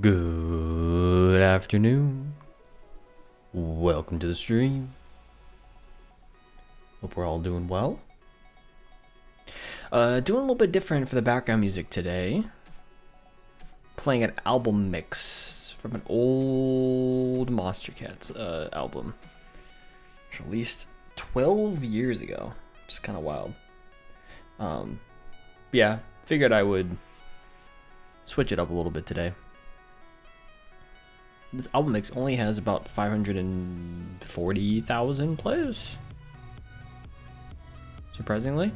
Good afternoon. Welcome to the stream. Hope we're all doing well. Doing a little bit different for the background music today. Playing an album mix from an old Monster Cats album. Which released 12 years ago. Which is kind of wild. Yeah, figured I would switch it up a little bit today. This album mix only has about 540,000 plays. Surprisingly.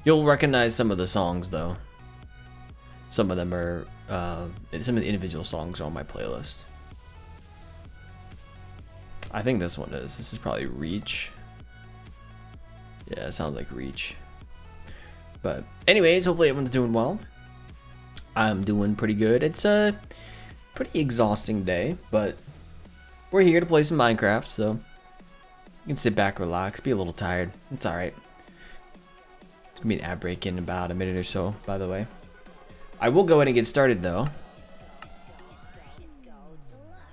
You'll recognize some of the songs though. Some of them are, some of the individual songs are on my playlist. I think this one is. This is probably Reach. Yeah, it sounds like Reach. But anyways, hopefully everyone's doing well. I'm doing pretty good. It's a pretty exhausting day, but we're here to play some Minecraft, so you can sit back, relax, be a little tired. It's alright. It's gonna be an ad break in about a minute or so, by the way. I will go ahead and get started though.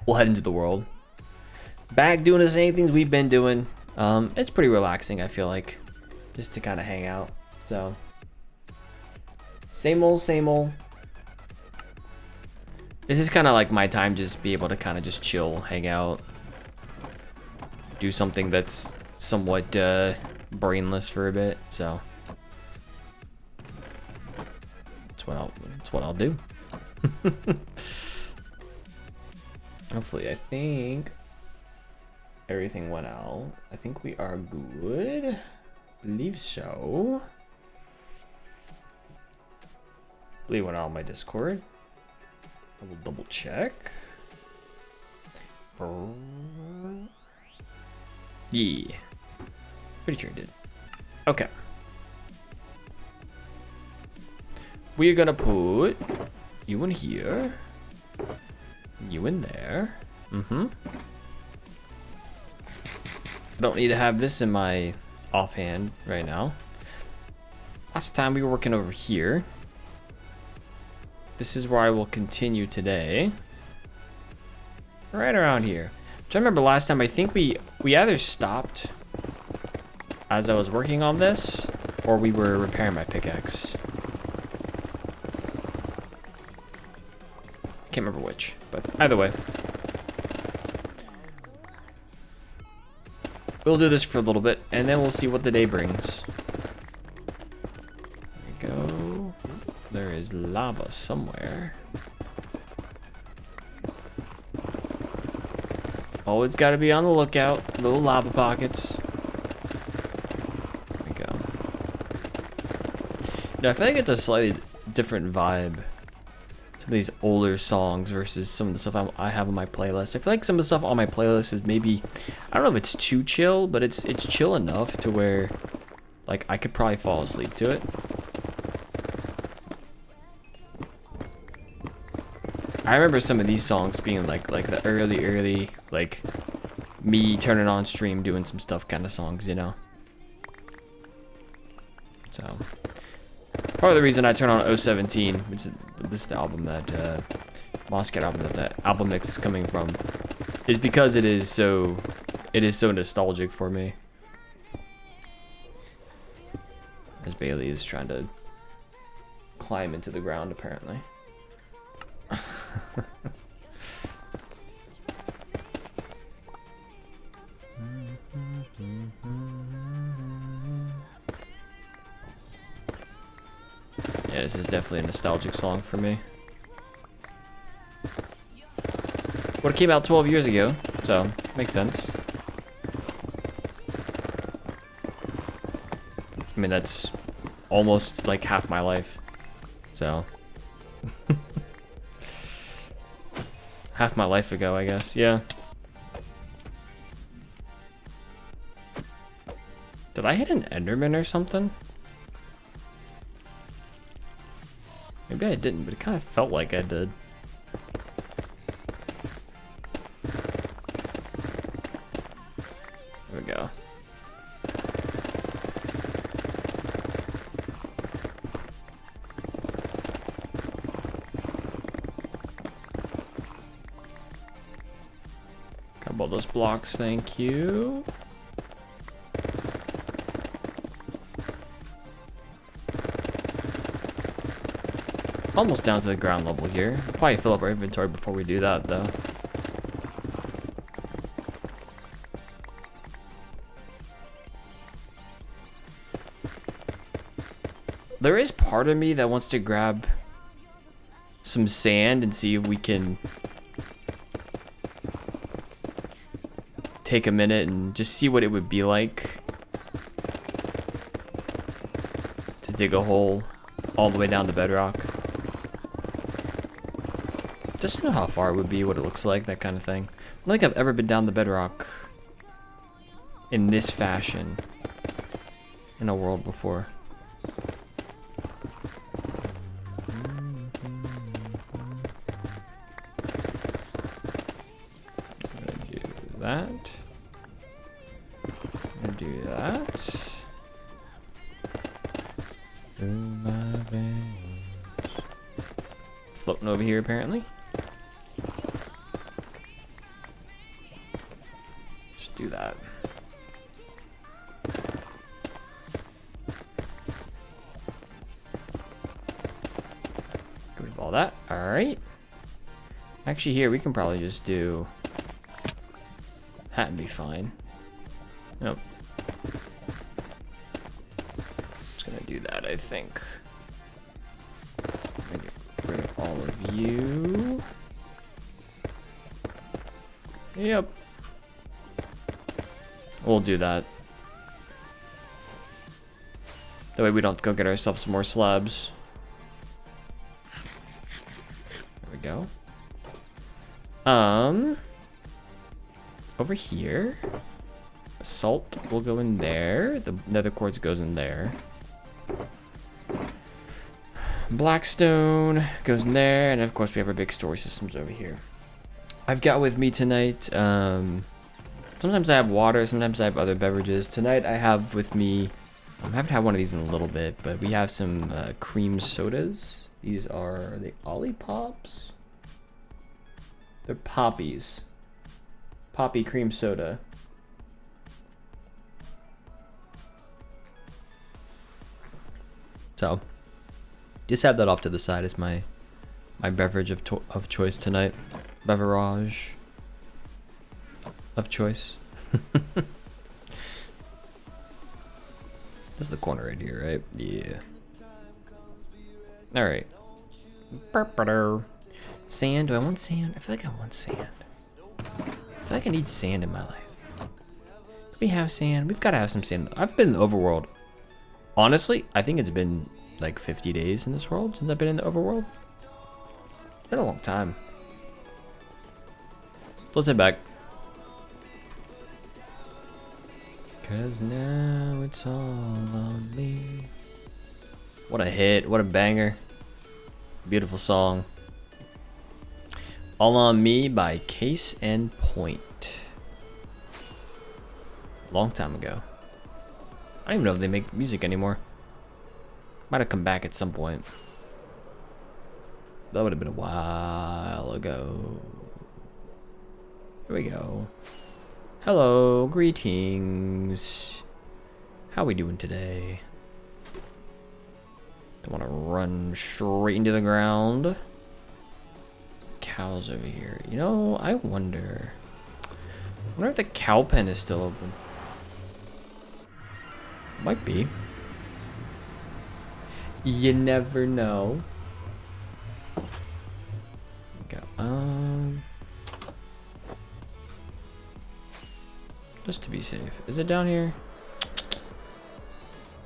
We'll head into the world. Back doing the same things we've been doing. It's pretty relaxing, I feel like. Just to kind of hang out. So same old, same old. This is kind of like my time, just be able to kind of just chill, hang out, do something that's somewhat brainless for a bit. So that's what I'll do. Hopefully, I think everything went out. I think we are good. Believe so. Believe it went out on my Discord. I will double check. Yeah. Pretty sure it did. Okay. We're gonna put you in here. You in there. I don't need to have this in my offhand right now. Last time we were working over here. This is where I will continue today. Right around here. Which I remember last time, I think we either stopped as I was working on this, or we were repairing my pickaxe. Can't remember which, but either way. We'll do this for a little bit, and then we'll see what the day brings. There we go. There is lava somewhere. Always got to be on the lookout. Little lava pockets. There we go. Now, I feel like it's a slightly different vibe. Some of these older songs versus some of the stuff I have on my playlist. I feel like some of the stuff on my playlist is maybe, I don't know if it's too chill, but it's chill enough to where, like, I could probably fall asleep to it. I remember some of these songs being like the early, like, me turning on stream doing some stuff kind of songs, you know? So, part of the reason I turn on 017, which is, this is the album that, Moscat album that album mix is coming from, is because it is so nostalgic for me. As Bailey is trying to climb into the ground, apparently. Yeah, this is definitely a nostalgic song for me. Well, it came out 12 years ago, so makes sense. I mean, that's almost like half my life, so. Half my life ago, I guess. Yeah. Did I hit an Enderman or something? Maybe I didn't, but it kind of felt like I did. There we go. those blocks, thank you. Almost down to the ground level here. Probably fill up our inventory before we do that, though. There is part of me that wants to grab some sand and see if we can take a minute and just see what it would be like to dig a hole all the way down to bedrock. Just to know how far it would be, what it looks like, that kind of thing. I don't think I've ever been down the bedrock in this fashion in a world before. That. And do that. Floating over here, apparently. Just do that. Get rid of all that. All right. Actually, here we can probably just do. That'd be fine. Nope. Just gonna do that, I think. I'm gonna get rid of all of you. Yep. We'll do that. That way we don't go get ourselves some more slabs. There we go. Over here, salt will go in there. The nether quartz goes in there. Blackstone goes in there, and of course we have our big storage systems over here. I've got with me tonight. Sometimes I have water, sometimes I have other beverages. Tonight I have with me. I haven't had one of these in a little bit, but we have some cream sodas. These are the Ollipops. They're poppies. Poppy cream soda. So, just have that off to the side as my beverage of choice tonight. Beverage of choice. This is the corner right here, right? Yeah. All right. Sand. Do I want sand? I feel like I want sand. I feel like I need sand in my life. We have sand. We've got to have some sand. I've been in the overworld. Honestly, I think it's been like 50 days in this world since I've been in the overworld. It's been a long time. Let's head back. Cause now it's all on me. What a hit. What a banger. Beautiful song. All on Me by Case and Point. Long time ago. I don't even know if they make music anymore. Might have come back at some point. That would have been a while ago. Here we go. Hello, greetings. How we doing today? Don't want to run straight into the ground. Cows over here. You know, I wonder if the cow pen is still open. Might be. You never know. Okay. Just to be safe. Is it down here?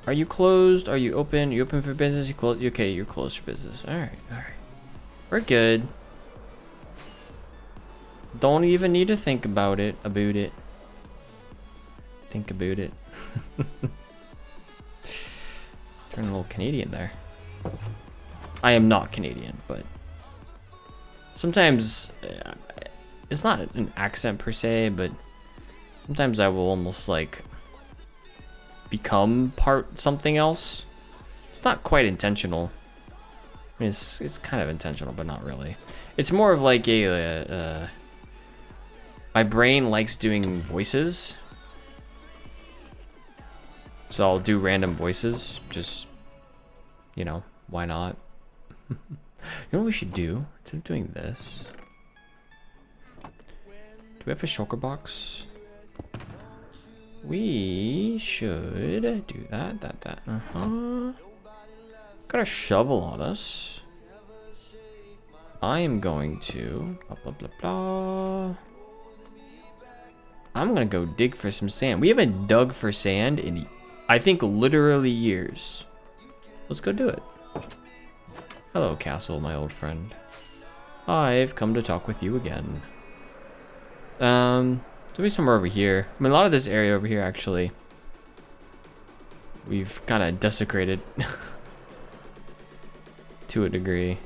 Are you closed? Are you open? You open for business? You close? Okay, you're closed for business. All right, all right. We're good. Don't even need to think about it. Think about it. Turn a little Canadian there. I am not Canadian, but sometimes it's not an accent per se, but sometimes I will almost like become part something else. It's not quite intentional. I mean, it's kind of intentional, but not really. It's more of like a My brain likes doing voices. So I'll do random voices. Just, you know, why not? You know what we should do? Instead of doing this. Do we have a shulker box? We should do that. Got a shovel on us. I am going to blah, blah, blah, blah. I'm gonna go dig for some sand. We haven't dug for sand in, I think, literally years. Let's go do it. Hello, Castle, my old friend. I've come to talk with you again. There'll be somewhere over here. I mean, a lot of this area over here, actually, we've kind of desecrated to a degree.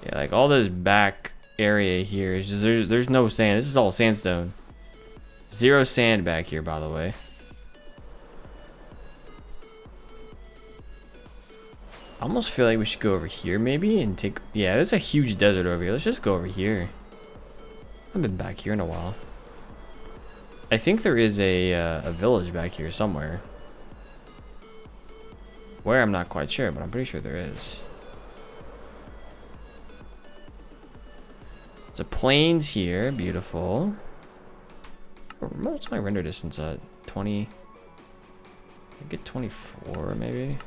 Yeah, like all this back area here is just, there's no sand. This is all sandstone. Zero sand back here, by the way. I almost feel like we should go over here maybe and take, yeah, there's a huge desert over here. Let's just go over here. I've been back here in a while. I think there is a village back here somewhere. Where, I'm not quite sure, but I'm pretty sure there is. It's a plains here, beautiful. What's my render distance at? 20? I get 24 maybe.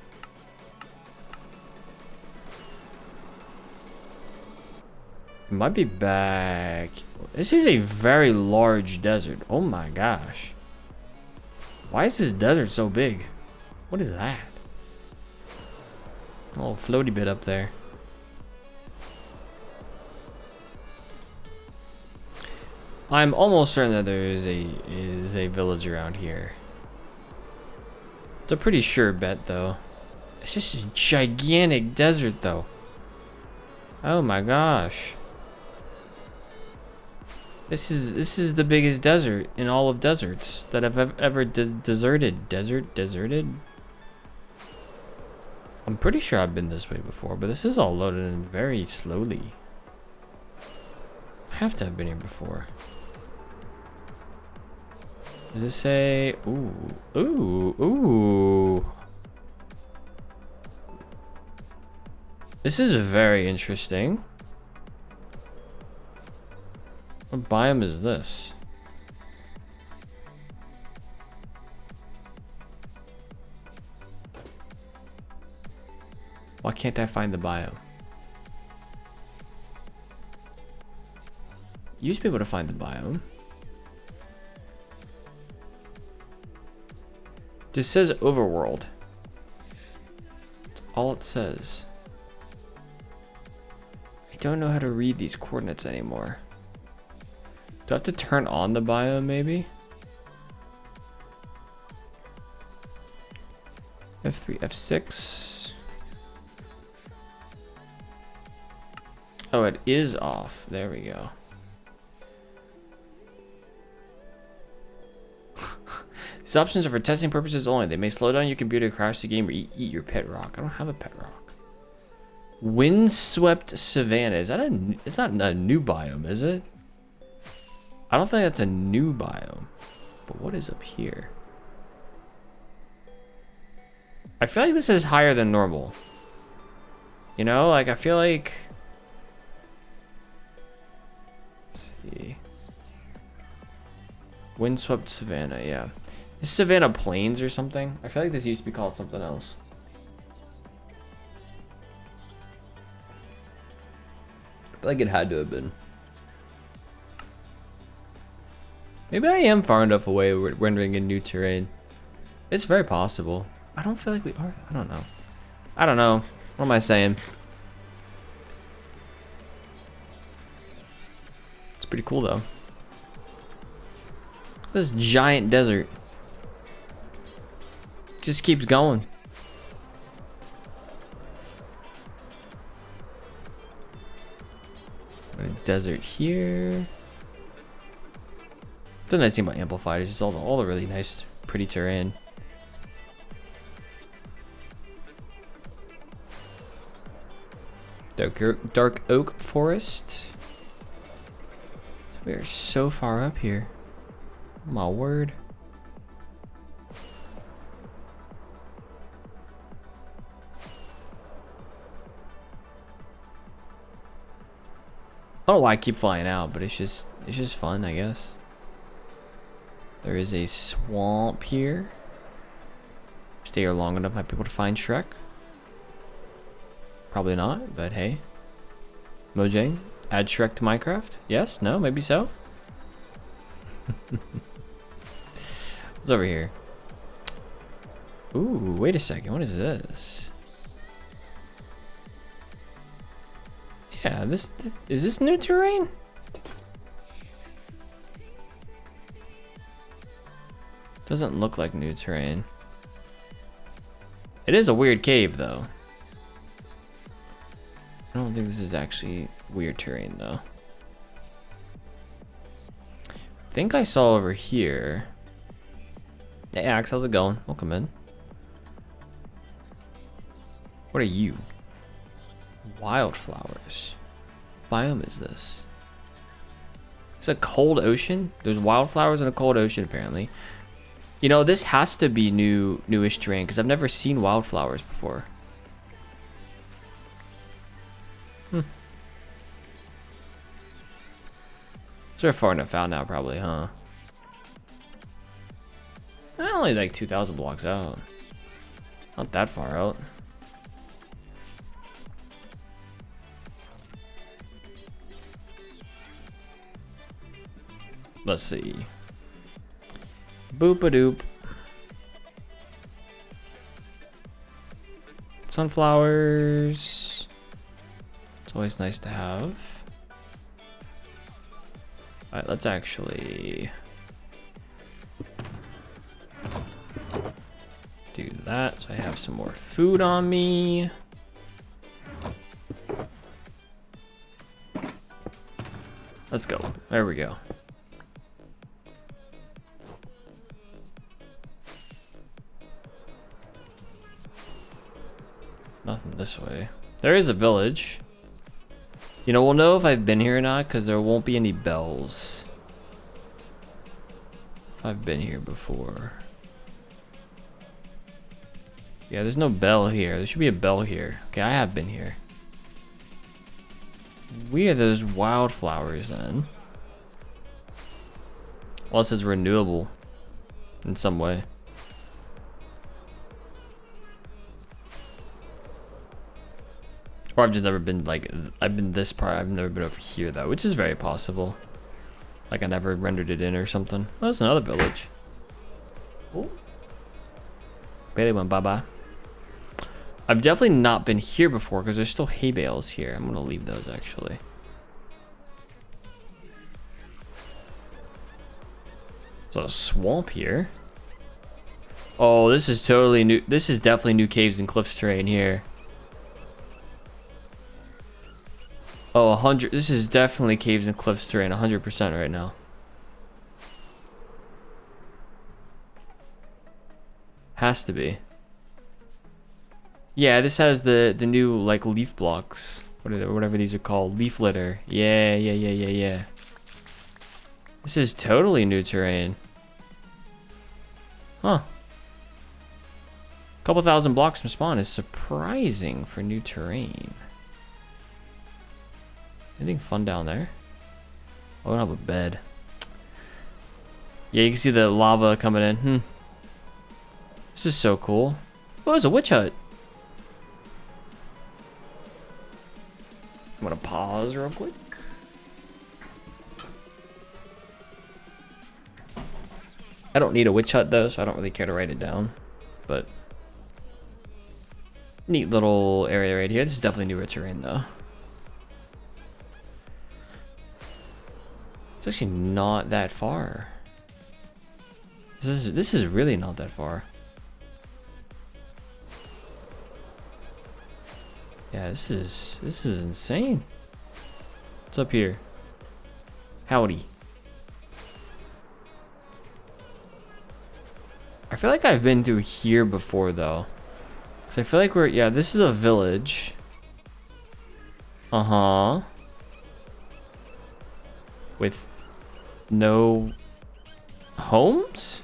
It might be back. This is a very large desert. Oh my gosh. Why is this desert so big? What is that? A little floaty bit up there. I'm almost certain that there is a village around here. It's a pretty sure bet though. It's just a gigantic desert though. Oh my gosh. This is the biggest desert in all of deserts that I've ever deserted. Deserted? I'm pretty sure I've been this way before, but this is all loaded in very slowly. I have to have been here before. Does it say, ooh. This is very interesting. What biome is this? Why can't I find the biome? You used to be able to find the biome. Just says overworld. That's all it says. I don't know how to read these coordinates anymore. Do I have to turn on the biome maybe? F3, F6. Oh, it is off. There we go. These options are for testing purposes only. They may slow down your computer, crash the game, or eat your pet rock. I don't have a pet rock. Windswept savanna. Is that it's not a new biome, is it? I don't think that's a new biome. But what is up here? I feel like this is higher than normal. You know, like I feel like... Let's see. Windswept savanna, yeah. Is Savannah Plains or something? I feel like this used to be called something else. I feel like it had to have been. Maybe I am far enough away rendering in new terrain. It's very possible. I don't feel like we are. I don't know. I don't know. What am I saying? It's pretty cool though. This giant desert just keeps going. A desert here. The nice thing about Amplified is just all the really nice, pretty terrain. Dark oak forest. We are so far up here. My word. I don't know why I keep flying out, but it's just fun, I guess. There is a swamp here. Stay here long enough, might be able to find Shrek. Probably not, but hey. Mojang, add Shrek to Minecraft? Yes? No? Maybe so? What's over here? Ooh, wait a second. What is this? Yeah, this is this new terrain? Doesn't look like new terrain. It is a weird cave, though. I don't think this is actually weird terrain, though. I think I saw over here. Hey, Axe, how's it going? Welcome in. What are you? Wildflowers. Biome is this? It's a cold ocean. There's wildflowers in a cold ocean, apparently. You know, this has to be newish terrain because I've never seen wildflowers before. So we're far enough out now, probably, huh? Only like 2,000 blocks out. Not that far out. Let's see. Boop-a-doop. Sunflowers. It's always nice to have. Alright, let's actually do that so I have some more food on me. Let's go. There we go. Nothing this way. There is a village. You know, we'll know if I've been here or not because there won't be any bells. If I've been here before. Yeah, there's no bell here. There should be a bell here. Okay, I have been here. We are those wildflowers then. Unless it's renewable in some way. Or I've just never been like, I've been this part, I've never been over here though, which is very possible. Like I never rendered it in or something. Oh, that's another village. Oh. Bailey went bye-bye. I've definitely not been here before because there's still hay bales here. I'm gonna leave those actually. There's a swamp here. Oh, this is totally new. This is definitely new caves and cliffs terrain here. Oh, 100. This is definitely caves and cliffs terrain, 100% right now. Has to be. Yeah, this has the new like leaf blocks, whatever these are called, leaf litter. Yeah. This is totally new terrain. Huh. Couple thousand blocks from spawn is surprising for new terrain. Anything fun down there? Oh, I don't have a bed. Yeah, you can see the lava coming in. This is so cool. Oh, it's a witch hut. I'm gonna pause real quick. I don't need a witch hut though, so I don't really care to write it down. But neat little area right here. This is definitely newer terrain though. It's actually not that far. This is really not that far. Yeah, this is insane. What's up here? Howdy. I feel like I've been through here before though. So I feel like yeah, this is a village. Uh-huh. With no homes?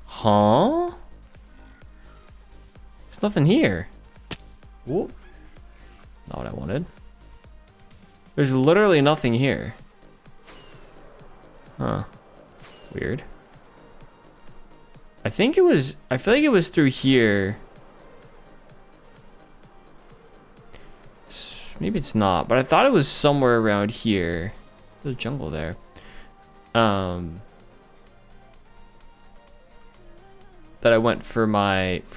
Huh? There's nothing here. Whoop. Not what I wanted. There's literally nothing here. Huh. Weird. I feel like it was through here. Maybe it's not, but I thought it was somewhere around here. There's a jungle there. That I went for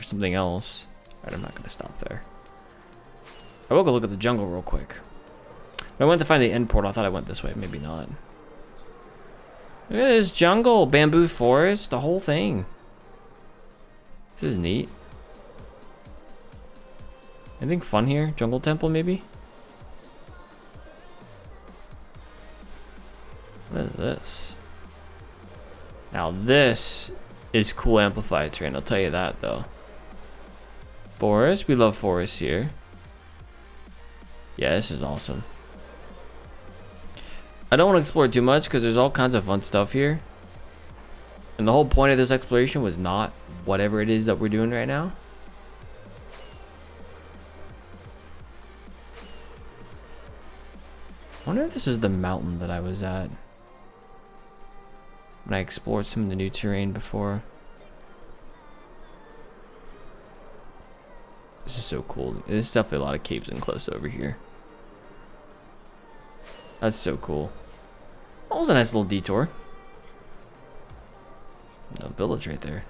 something else. Alright, I'm not gonna stop there. I will go look at the jungle real quick. I went to find the end portal. I thought I went this way. Maybe not. Look at this jungle, bamboo forest, the whole thing. This is neat. Anything fun here? Jungle temple, maybe? What is this? Now this is cool amplified terrain, I'll tell you that though. Forest, we love forests here. Yeah, this is awesome. I don't want to explore too much because there's all kinds of fun stuff here. And the whole point of this exploration was not whatever it is that we're doing right now. I wonder if this is the mountain that I was at when I explored some of the new terrain before. This is so cool. There's definitely a lot of caves and close over here. That's so cool. That was a nice little detour. A village right there.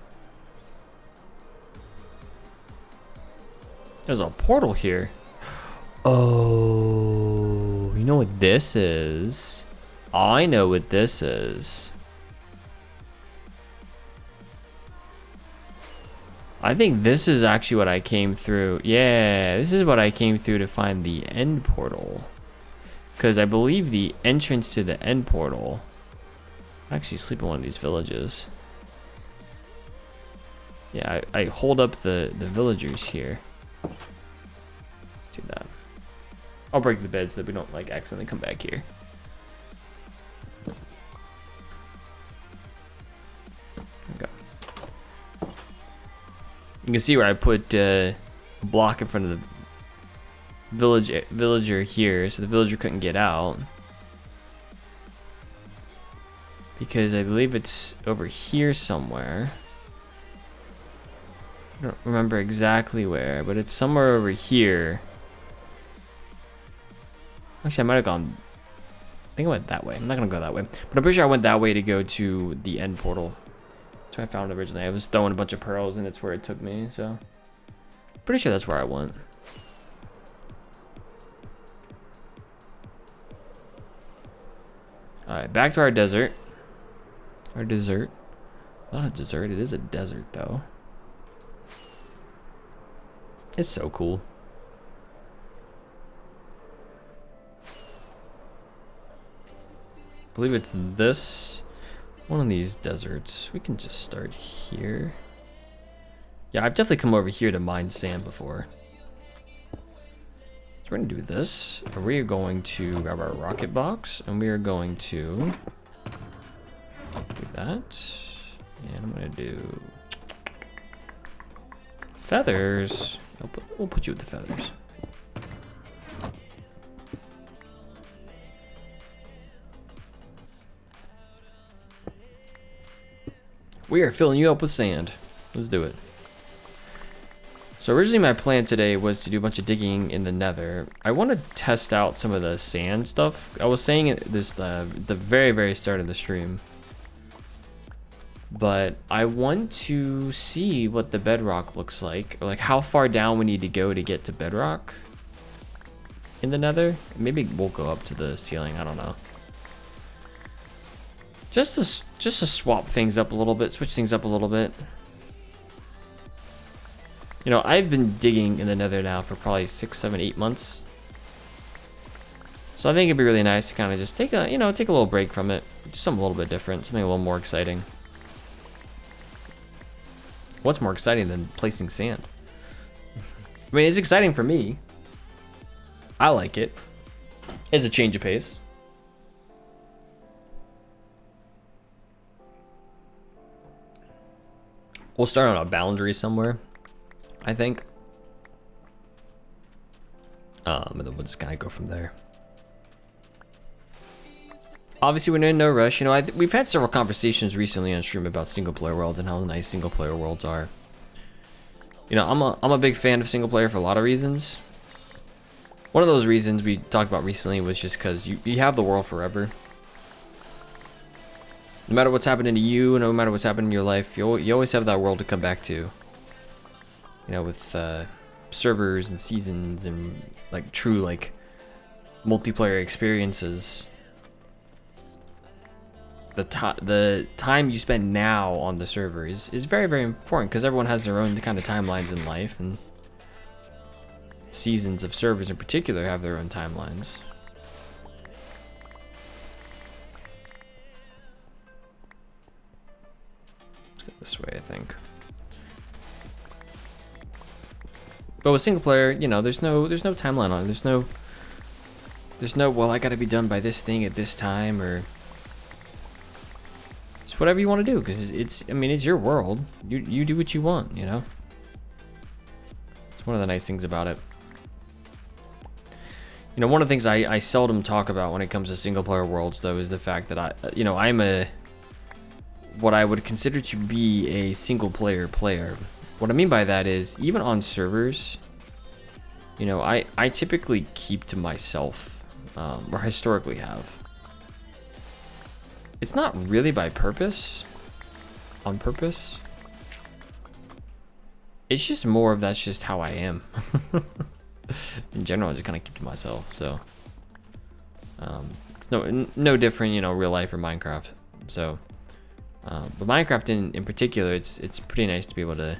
There's a portal here. Oh, you know what this is? I know what this is. I think this is actually what I came through. Yeah, this is what I came through to find the end portal. Because I believe the entrance to the end portal... I actually sleep in one of these villages. Yeah, I hold up the villagers here. Let's do that. I'll break the bed so that we don't like accidentally come back here. Okay. You can see where I put a block in front of the villager here, so the villager couldn't get out. Because I believe it's over here somewhere. I don't remember exactly where, but it's somewhere over here. Actually, I might have gone... I think I went that way. I'm not going to go that way. But I'm pretty sure I went that way to go to the end portal. That's where I found it originally. I was throwing a bunch of pearls and it's where it took me, so... Pretty sure that's where I went. Alright, back to our desert. Our desert. Not a desert, it is a desert though. It's so cool. I believe it's this one of these deserts. We can just start here. Yeah, I've definitely come over here to mine sand before. So we're gonna do this. And we are going to grab our rocket box and we are going to do that. And I'm gonna do feathers. We'll put you with the feathers. We are filling you up with sand. Let's do it. So originally my plan today was to do a bunch of digging in the nether. I want to test out some of the sand stuff. I was saying it this the very start of the stream. But I want to see what the bedrock looks like, or like how far down we need to go to get to bedrock in the nether. Maybe we'll go up to the ceiling, I don't know. Just to swap things up a little bit, switch things up a little bit. You know, I've been digging in the nether now for probably 6, 7, 8 months. So I think it'd be really nice to kind of just take a, you know, take a little break from it. Do something a little bit different, something a little more exciting. What's more exciting than placing sand? I mean, it's exciting for me. I like it. It's a change of pace. We'll start on a boundary somewhere, I think. And then we'll just kind of go from there. Obviously, we're in no rush. You know, we've had several conversations recently on stream about single player worlds and how nice single player worlds are. You know, I'm a big fan of single player for a lot of reasons. One of those reasons we talked about recently was just because you have the world forever. No matter what's happening to you, no matter what's happening in your life, you always have that world to come back to. You know, with servers and seasons and like true like multiplayer experiences. The time you spend now on the server is very, very important because everyone has their own kind of timelines in life, and seasons of servers in particular have their own timelines. This way, I think. But with single player, you know, there's no timeline on it. There's no well, I gotta be done by this thing at this time, or it's whatever you want to do, because it's your world. You do what you want, you know. It's one of the nice things about it. You know, one of the things I seldom talk about when it comes to single player worlds, though, is the fact that I'm what I would consider to be a single player. What I mean by that is, even on servers, you know, I typically keep to myself, or historically have. It's not really by purpose, on purpose. It's just more of that's just how I am. In general, I just kind of keep to myself. So it's no different, you know, real life or Minecraft. So. But Minecraft in particular, it's pretty nice to be able to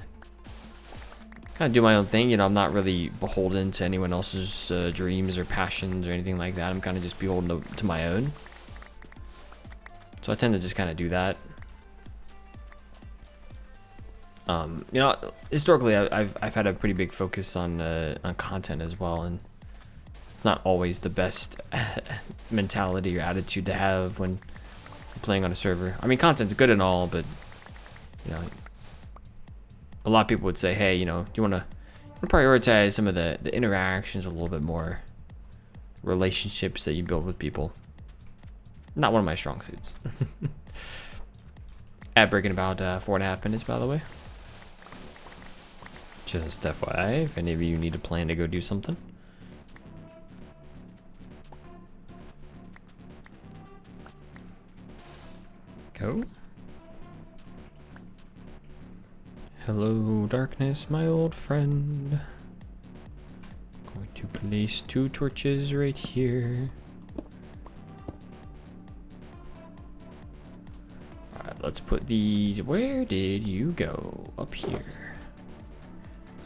kind of do my own thing. You know, I'm not really beholden to anyone else's dreams or passions or anything like that. I'm kind of just beholden to my own. So I tend to just kind of do that. You know, historically, I've had a pretty big focus on content as well, and it's not always the best mentality or attitude to have when playing on a server. I mean, content's good and all, but you know, a lot of people would say, hey, you know, do you want to prioritize some of the interactions a little bit more, relationships that you build with people. Not one of my strong suits. Ad break in about 4.5 minutes, by the way. Just FYI, if any of you need a plan to go do something. Go. Hello, darkness, my old friend. Going to place 2 torches right here. Alright, let's put these. Where did you go? Up here.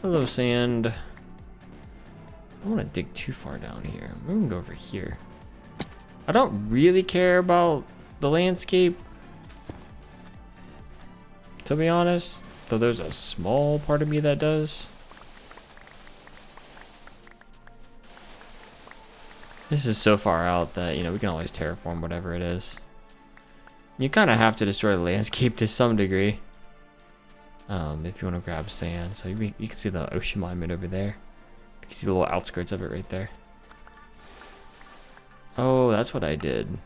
Hello, sand. I don't want to dig too far down here. I'm gonna go over here. I don't really care about the landscape, to be honest, though there's a small part of me that does. This is so far out that, you know, we can always terraform whatever it is. You kind of have to destroy the landscape to some degree, if you want to grab sand. So you can see the ocean monument over there. You can see the little outskirts of it right there. Oh, that's what I did.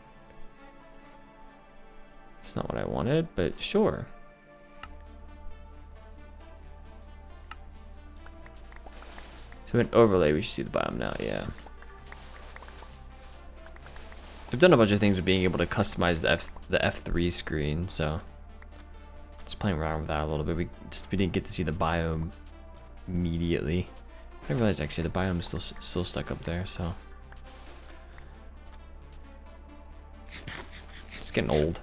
It's not what I wanted, but sure. So an overlay, we should see the biome now, yeah. I've done a bunch of things with being able to customize the F3 screen, so just playing around with that a little bit. We didn't get to see the biome immediately. I didn't realize actually the biome is still stuck up there, so it's getting old.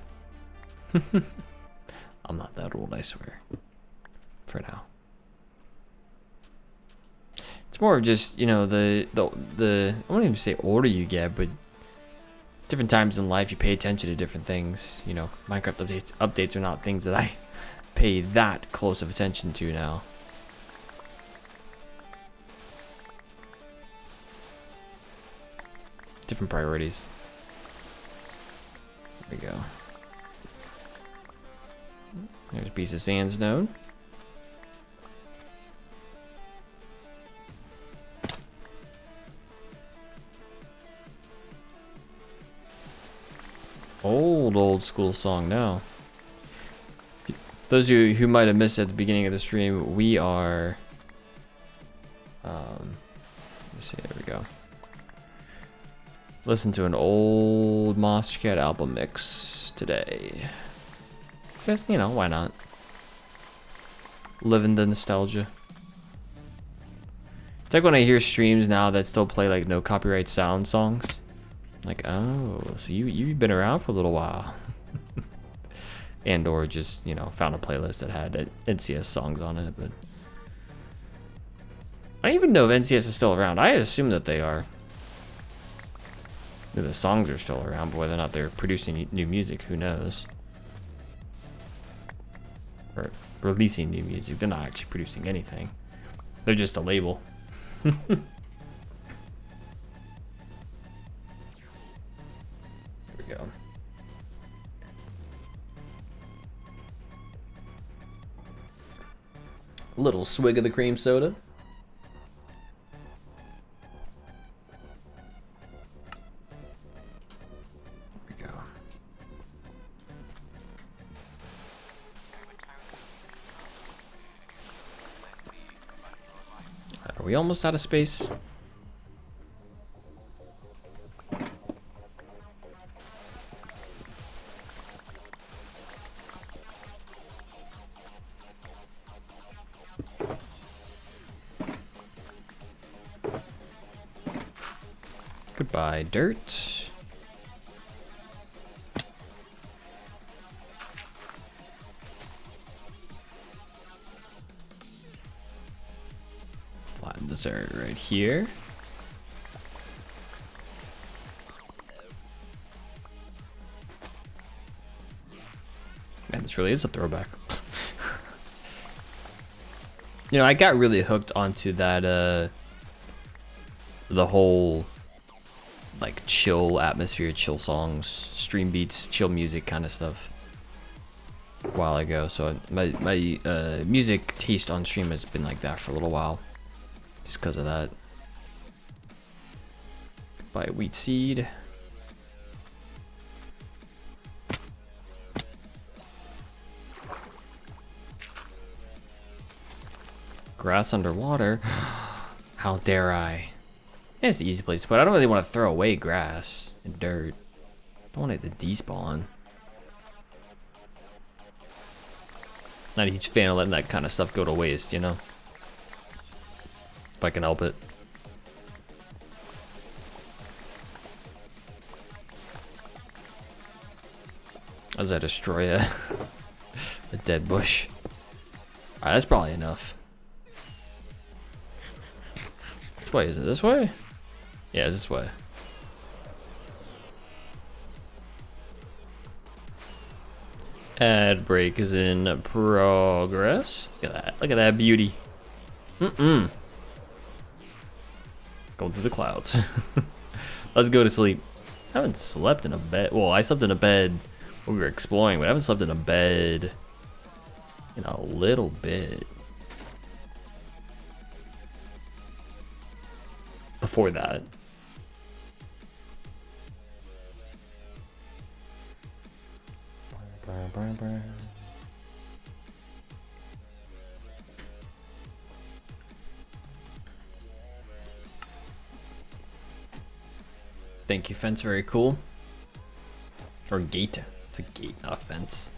I'm not that old, I swear. For now. It's more of just, you know, the I won't even say older you get, but different times in life you pay attention to different things. You know, Minecraft updates are not things that I pay that close of attention to now. Different priorities. There we go. There's a piece of sandstone. Old school song now. Those of you who might have missed it at the beginning of the stream, we are let's see, there we go. Listen to an old Monster Cat album mix today. Because, you know, why not? Living the nostalgia. It's like when I hear streams now that still play like no copyright sound songs. Like, oh, so you've been around for a little while. And or just, you know, found a playlist that had NCS songs on it, but I don't even know if NCS is still around. I assume that they are. The songs are still around, but whether or not they're producing new music, who knows? Or releasing new music. They're not actually producing anything. They're just a label. There we go. Little swig of the cream soda. There we go. Are we almost out of space? Goodbye, dirt. Flatten this area right here. Man, this really is a throwback. You know, I got really hooked onto that, the whole like chill atmosphere, chill songs, stream beats, chill music kind of stuff a while ago. So my music taste on stream has been like that for a little while, just because of that. Buy wheat seed. Grass underwater. How dare I? It's the easy place to put. I don't really want to throw away grass and dirt. I don't want it to despawn. Not a huge fan of letting that kind of stuff go to waste, you know? If I can help it. As I destroy a dead bush. Alright, that's probably enough. Which way is it? This way? Yeah, it's this way. Ad break is in progress. Look at that. Look at that beauty. Going through the clouds. Let's go to sleep. I haven't slept in a bed. Well, I slept in a bed when we were exploring, but I haven't slept in a bed in a little bit. Before that. Thank you, fence. Very cool. Or gate. It's a gate, not a fence.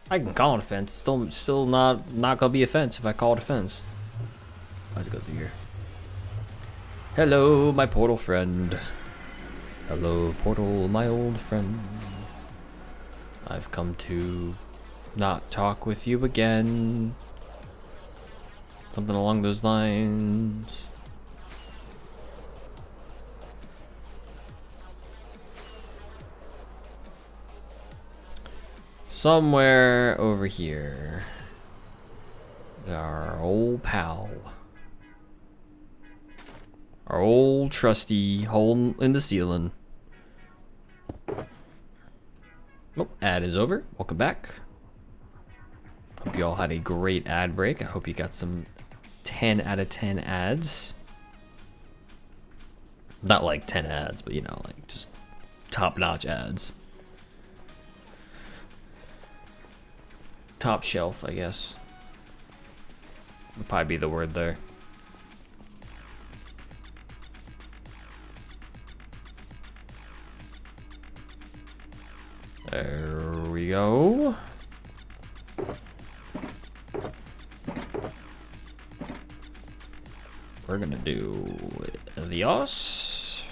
I can call it a fence. Still not gonna be a fence if I call it a fence. Let's go through here. Hello, my portal friend. Hello, portal, my old friend. I've come to not talk with you again. Something along those lines. Somewhere over here. Our old pal. Our old trusty hole in the ceiling. Oh, ad is over. Welcome back. Hope you all had a great ad break. I hope you got some 10 out of 10 ads. Not like 10 ads, but you know, like just top-notch ads. Top shelf, I guess. Would probably be the word there. There we go. We're gonna do the os.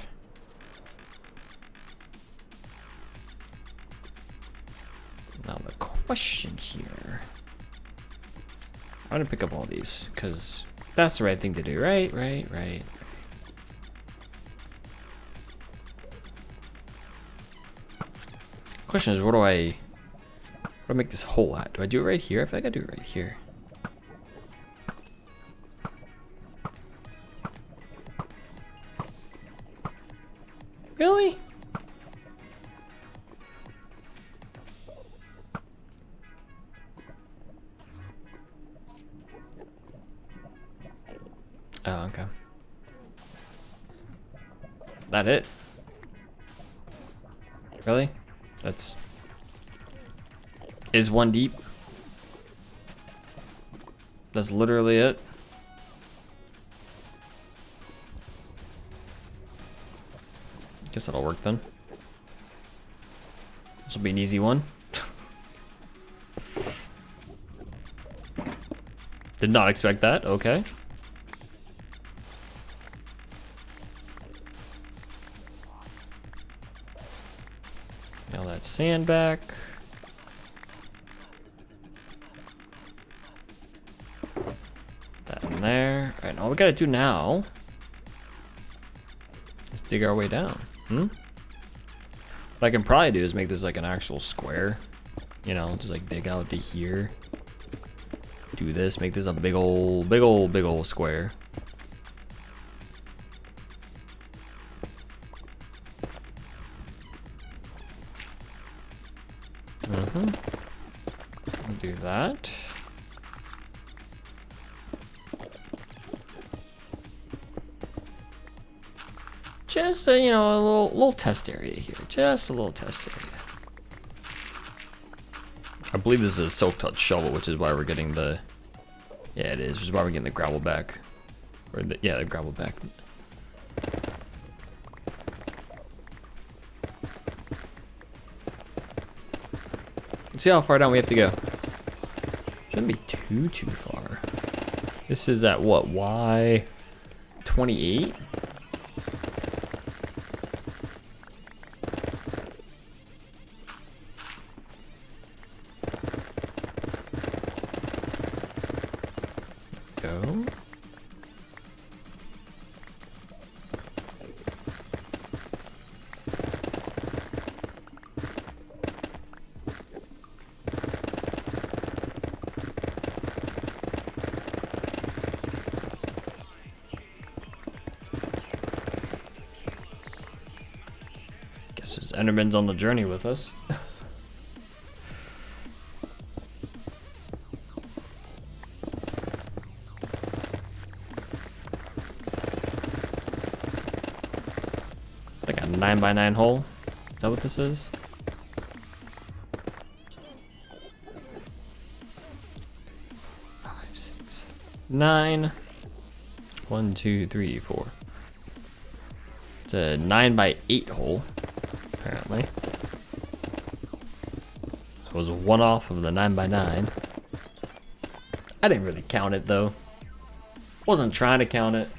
Now the question here. I'm gonna pick up all these because that's the right thing to do, right? Right. Question is, where do I make this hole at? Do I do it right here? I feel like I do it right here. Really? Oh, okay. That it? Really? Is one deep? That's literally it? Guess that'll work then. This will be an easy one. Did not expect that, okay. Now that's sand back. That in there. All right, all we gotta do now is dig our way down. What I can probably do is make this like an actual square. You know, just like dig out to here. Do this, make this a big old square. Do that. Just a, you know, a little test area here. Just a little test area. I believe this is a silk touch shovel, which is why we're getting the. Yeah, it is. Which is why we're getting the gravel back. Or the gravel back. Let's see how far down we have to go. Shouldn't be too far. This is at what, Y 28? Go. Guess his Enderman's on the journey with us. Like a 9x9 hole. Is that what this is? Five, six, 9. 1, 2, 3, 4. It's a 9x8 hole, apparently. So it was one off of the 9x9. I didn't really count it though. Wasn't trying to count it.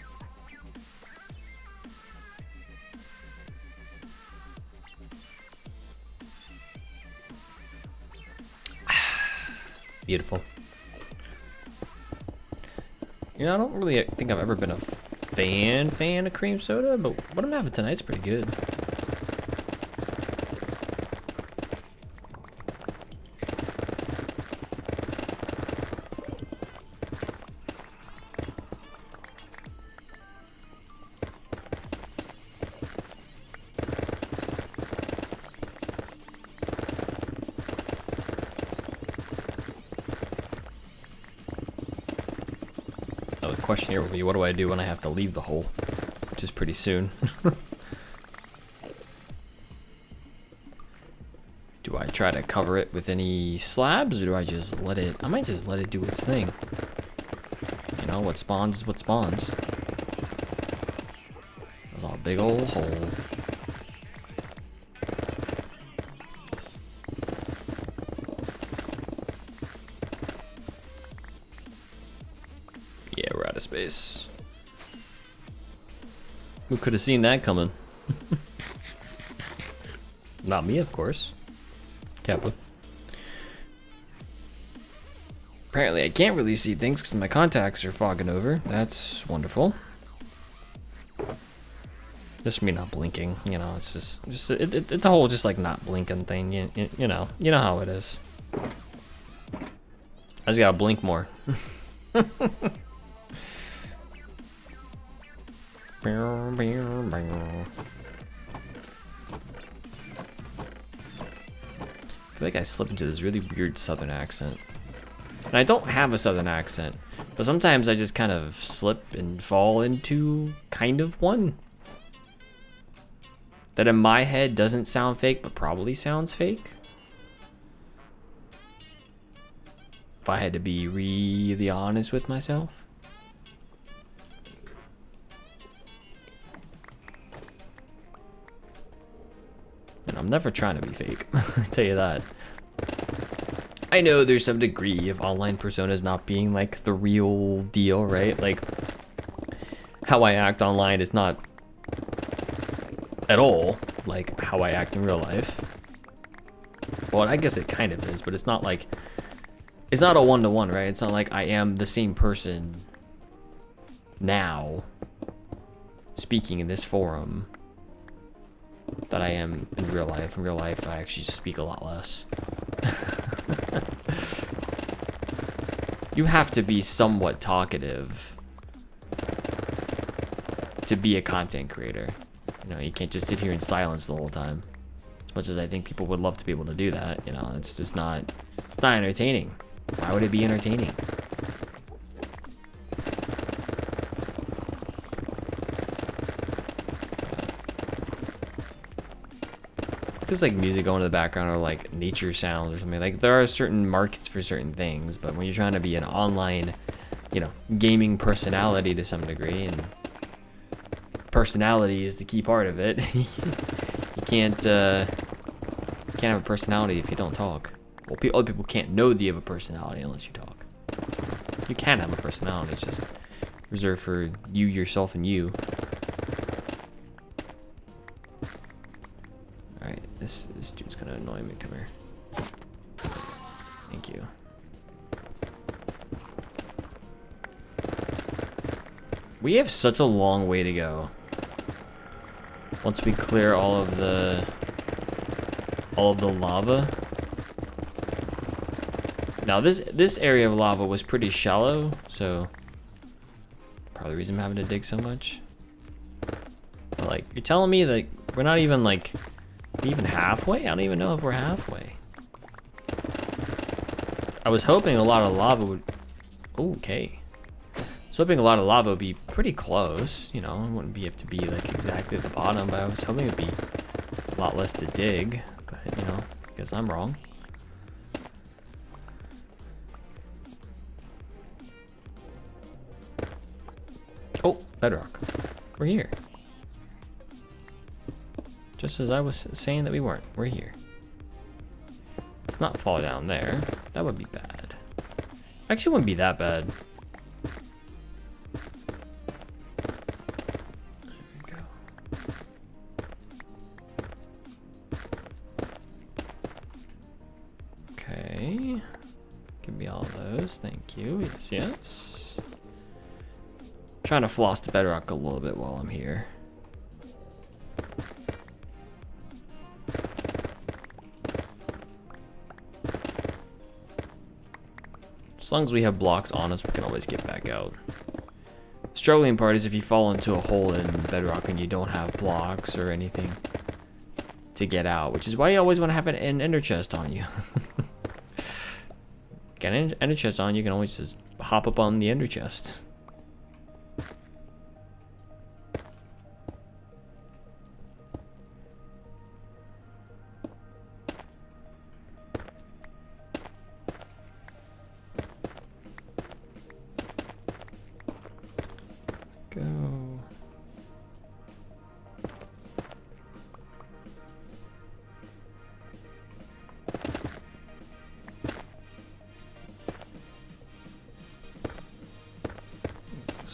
Beautiful. You know, I don't really think I've ever been a fan of cream soda, but what I'm having tonight's pretty good. So the question here will be, what do I do when I have to leave the hole? Which is pretty soon. Do I try to cover it with any slabs, or do I just let it... I might just let it do its thing. You know, what spawns is what spawns. There's all a big old hole. Yeah, we're out of space. Who could have seen that coming? Not me, of course. Kappa. Apparently I can't really see things because my contacts are fogging over. That's wonderful. Just me not blinking, you know, it's just it's a whole just like not blinking thing, you know how it is. I just gotta blink more. I feel like I slipped into this really weird southern accent. And I don't have a southern accent, but sometimes I just kind of slip and fall into kind of one. That in my head doesn't sound fake, but probably sounds fake. If I had to be really honest with myself. And I'm never trying to be fake, I tell you that. I know there's some degree of online personas not being like the real deal, right? Like, how I act online is not at all like how I act in real life. Well, I guess it kind of is, but it's not like, it's not a one-to-one, right? It's not like I am the same person now speaking in this forum that I am in real life. In real life, I actually speak a lot less. You have to be somewhat talkative to be a content creator. You know, you can't just sit here in silence the whole time. As much as I think people would love to be able to do that, you know, it's just not, it's not entertaining. Why would it be entertaining? There's like music going in the background or like nature sounds or something. Like there are certain markets for certain things, but when you're trying to be an online, you know, gaming personality to some degree, and personality is the key part of it. You can't have a personality if you don't talk. Well, other people can't know that you have a personality unless you talk. You can have a personality, it's just reserved for you, yourself, and you. Alright, this dude's gonna annoy me. Come here. Thank you. We have such a long way to go. Once we clear all of the lava. Now this area of lava was pretty shallow, so probably the reason I'm having to dig so much. But like, you're telling me that we're not even like even halfway? I don't even know if we're halfway. I was hoping a lot of lava would... Okay. I was hoping a lot of lava would be pretty close, you know, it wouldn't have to be like exactly at the bottom, but I was hoping it'd be a lot less to dig, but you know, I guess I'm wrong. Oh, bedrock. We're here. Just as I was saying that we weren't. We're here. Let's not fall down there. That would be bad. Actually, it wouldn't be that bad. There we go. Okay. Give me all those. Thank you. Yes, yes. Trying to floss the bedrock a little bit while I'm here. As long as we have blocks on us, we can always get back out. Struggling part is if you fall into a hole in bedrock and you don't have blocks or anything to get out, which is why you always want to have an ender chest on you. Get an ender chest on, you can always just hop up on the ender chest.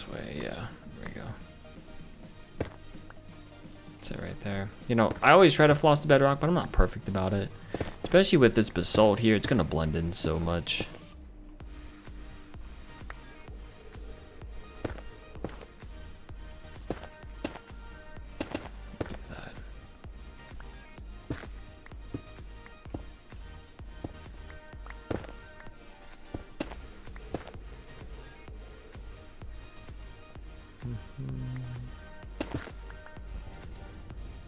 this way, yeah. There we go. That's it right there. You know, I always try to floss the bedrock, but I'm not perfect about it. Especially with this basalt here, it's gonna blend in so much.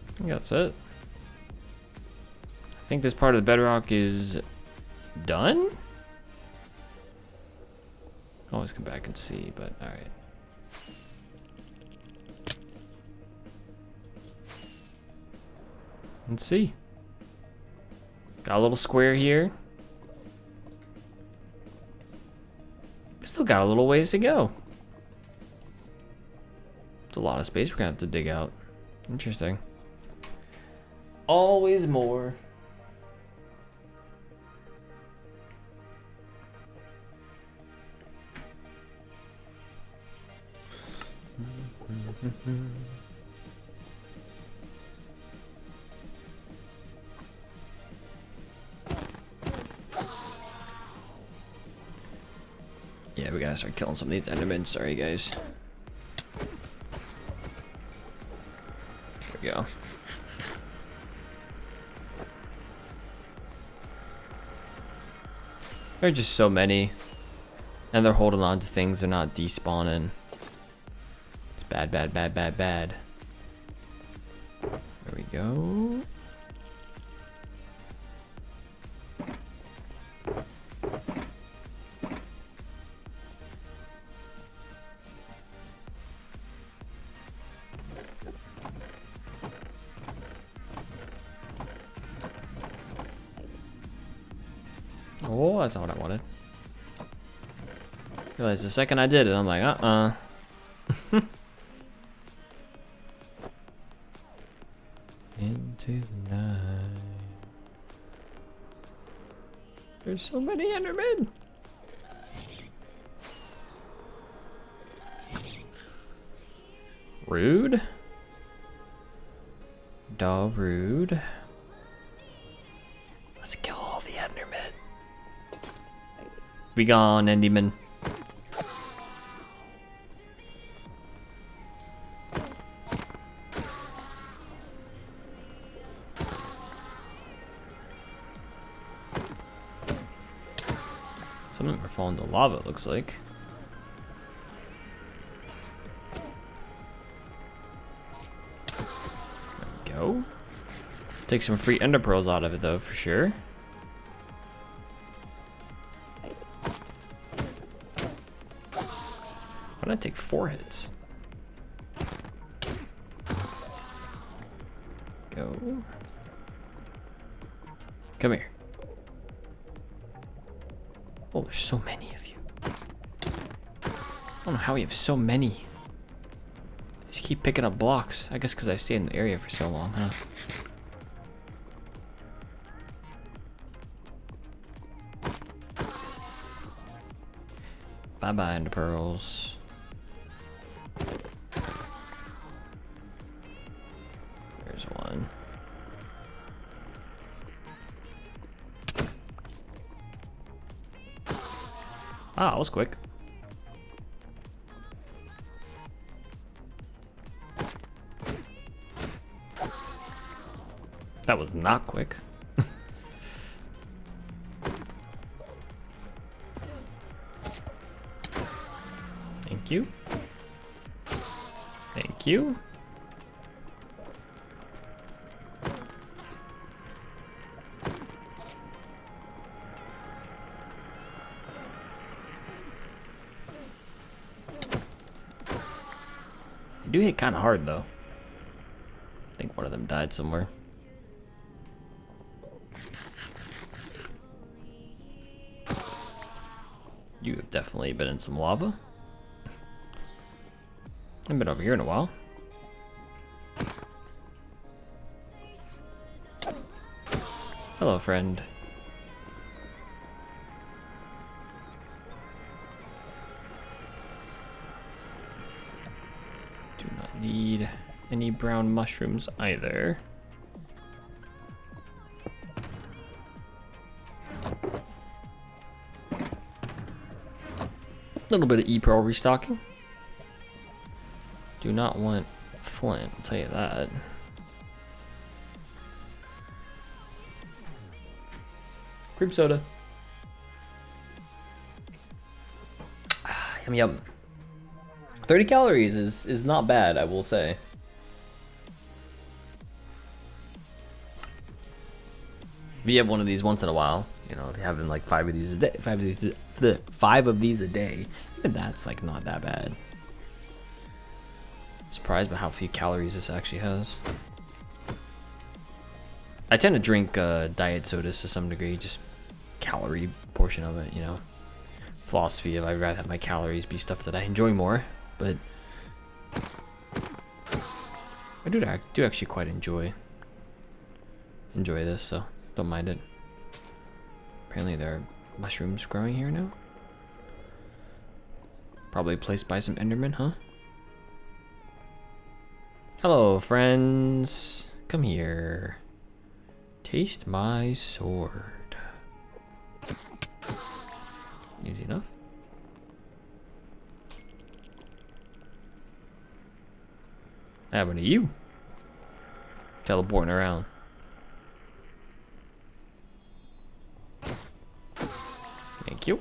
I think that's it. I think this part of the bedrock is done. Always come back and see, but all right. Let's see. Got a little square here. Still got a little ways to go. It's a lot of space we're gonna have to dig out. Interesting. Always more. Yeah, we gotta start killing some of these endermen. Sorry, guys. There we go. There are just so many. And they're holding on to things, they're not despawning. It's bad, bad, bad, bad, bad. There we go. Oh, that's not what I wanted. Realized the second I did it, I'm like, Into the night. There's so many endermen. Rude. Dog rude. Let's kill all the endermen. Be gone, Endyman. Some of them are falling to lava, it looks like. There we go. Take some free ender pearls out of it, though, for sure. Why did I take 4 hits? Go. Come here. Oh, there's so many of you. I don't know how we have so many. Just keep picking up blocks. I guess because I've stayed in the area for so long, huh? Bye-bye, ender pearls. There's one. Ah, that was quick. That was not quick. Thank you. Thank you. They do hit kind of hard, though. I think one of them died somewhere. You have definitely been in some lava. I haven't been over here in a while. Hello, friend. any brown mushrooms either. A little bit of E-Pearl restocking. Do not want flint, I'll tell you that. Cream soda. Yum yum. 30 calories is not bad, I will say. If you have one of these once in a while, you know, if you're having like 5 of these a day, 5 of these a day, even that's like not that bad. Surprised by how few calories this actually has. I tend to drink diet sodas to some degree, just calorie portion of it, you know. Philosophy of I'd rather have my calories be stuff that I enjoy more, but I do actually quite enjoy this, so don't mind it. Apparently there are mushrooms growing here now. Probably placed by some Endermen, huh? Hello, friends. Come here. Taste my sword. Easy enough. What happened to you? Teleporting around. Thank you.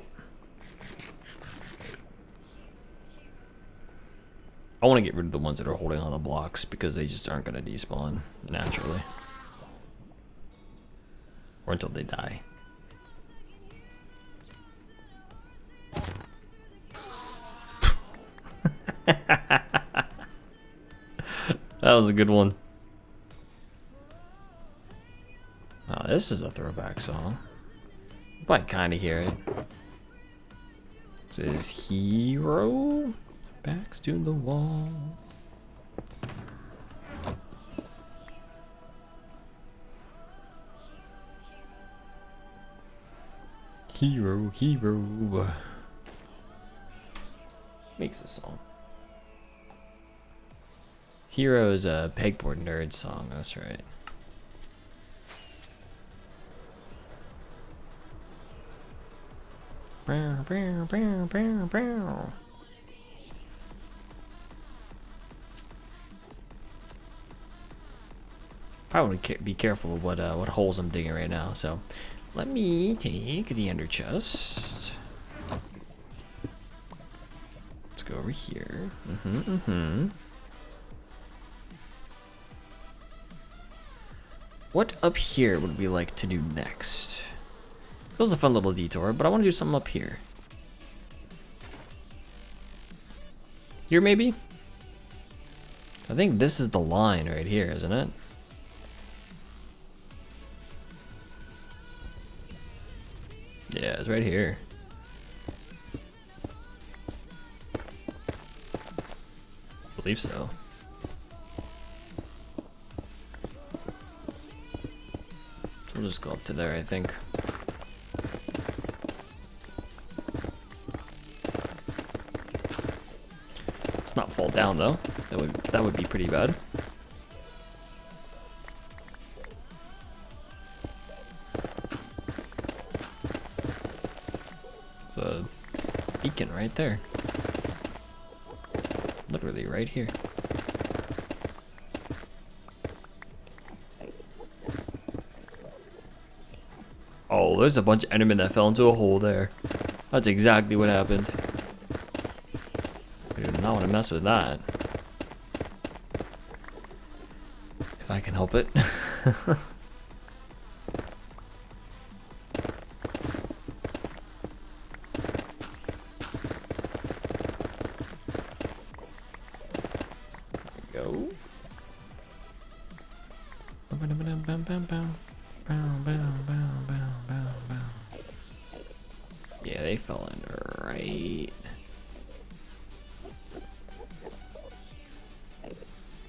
I want to get rid of the ones that are holding on the blocks because they just aren't going to despawn naturally. Or until they die. That was a good one. Oh, this is a throwback song. You might kind of hear it. It says hero, backs to the wall. Hero, hero. Makes a song. Hero is a pegboard nerd song, that's right. I want to be careful of what holes I'm digging right now, so let me take the ender chest. Let's go over here. What up here would we like to do next? It was a fun little detour, but I want to do something up here. Here, maybe? I think this is the line right here, isn't it? Yeah, it's right here. I believe so. We'll just go up to there, I think. Let's not fall down though. That would be pretty bad. It's a beacon right there. Literally right here. Oh, there's a bunch of Endermen that fell into a hole there. That's exactly what happened. I do not want to mess with that. If I can help it. There we go. Yeah, they fell in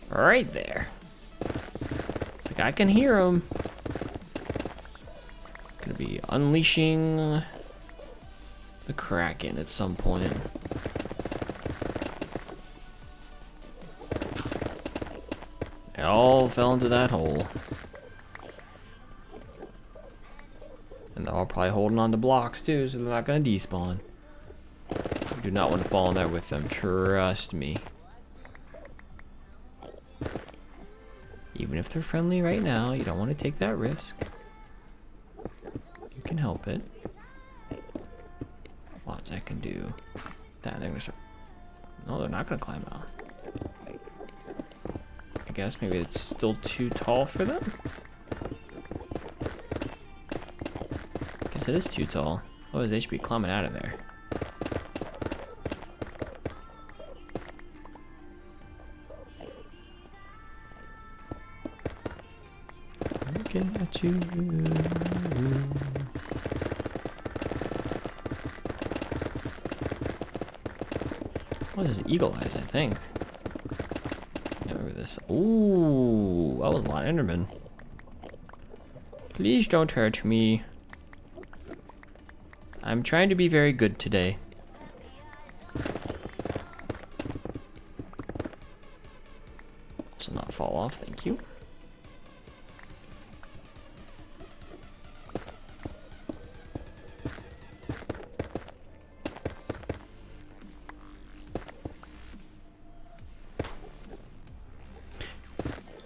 right there. Like I can hear them. Gonna be unleashing the Kraken at some point. They all fell into that hole. And they're all probably holding on to blocks too, so they're not gonna despawn. You do not want to fall in there with them, trust me. Even if they're friendly right now, you don't want to take that risk. You can help it. Watch, I can do that. They're gonna start. No, they're not gonna climb out. I guess maybe it's still too tall for them. I guess it is too tall. Oh, they should be climbing out of there. Looking at you. What is it? Eagle eyes, I think. Remember this. Ooh, that was a lot of Enderman. Please don't hurt me. I'm trying to be very good today. Also not fall off, thank you.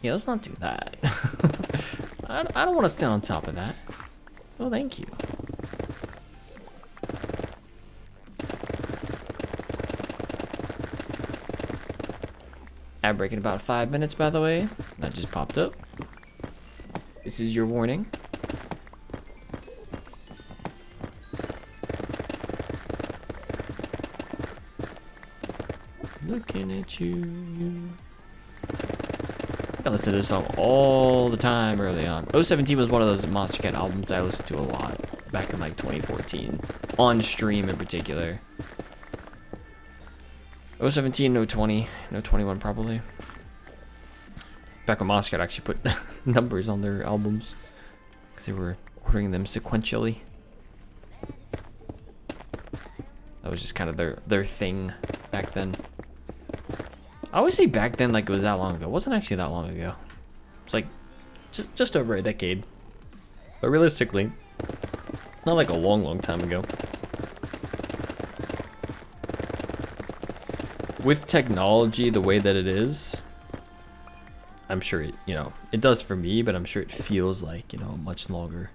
Yeah, let's not do that. I don't want to stand on top of that. Oh, thank you. Ad break in about 5 minutes, by the way. That just popped up. This is your warning. Looking at you. I listened to this song all the time early on. 017 was one of those Monster Cat albums I listened to a lot back in like 2014. On stream in particular. 017, 020, 021 probably. Back when Monster Cat actually put numbers on their albums. Because they were ordering them sequentially. That was just kind of their thing back then. I always say back then like it was that long ago. It wasn't actually that long ago. It's like just over a decade. But realistically, not like a long time ago. With technology the way that it is, I'm sure it, it does for me, but I'm sure it feels like, a much longer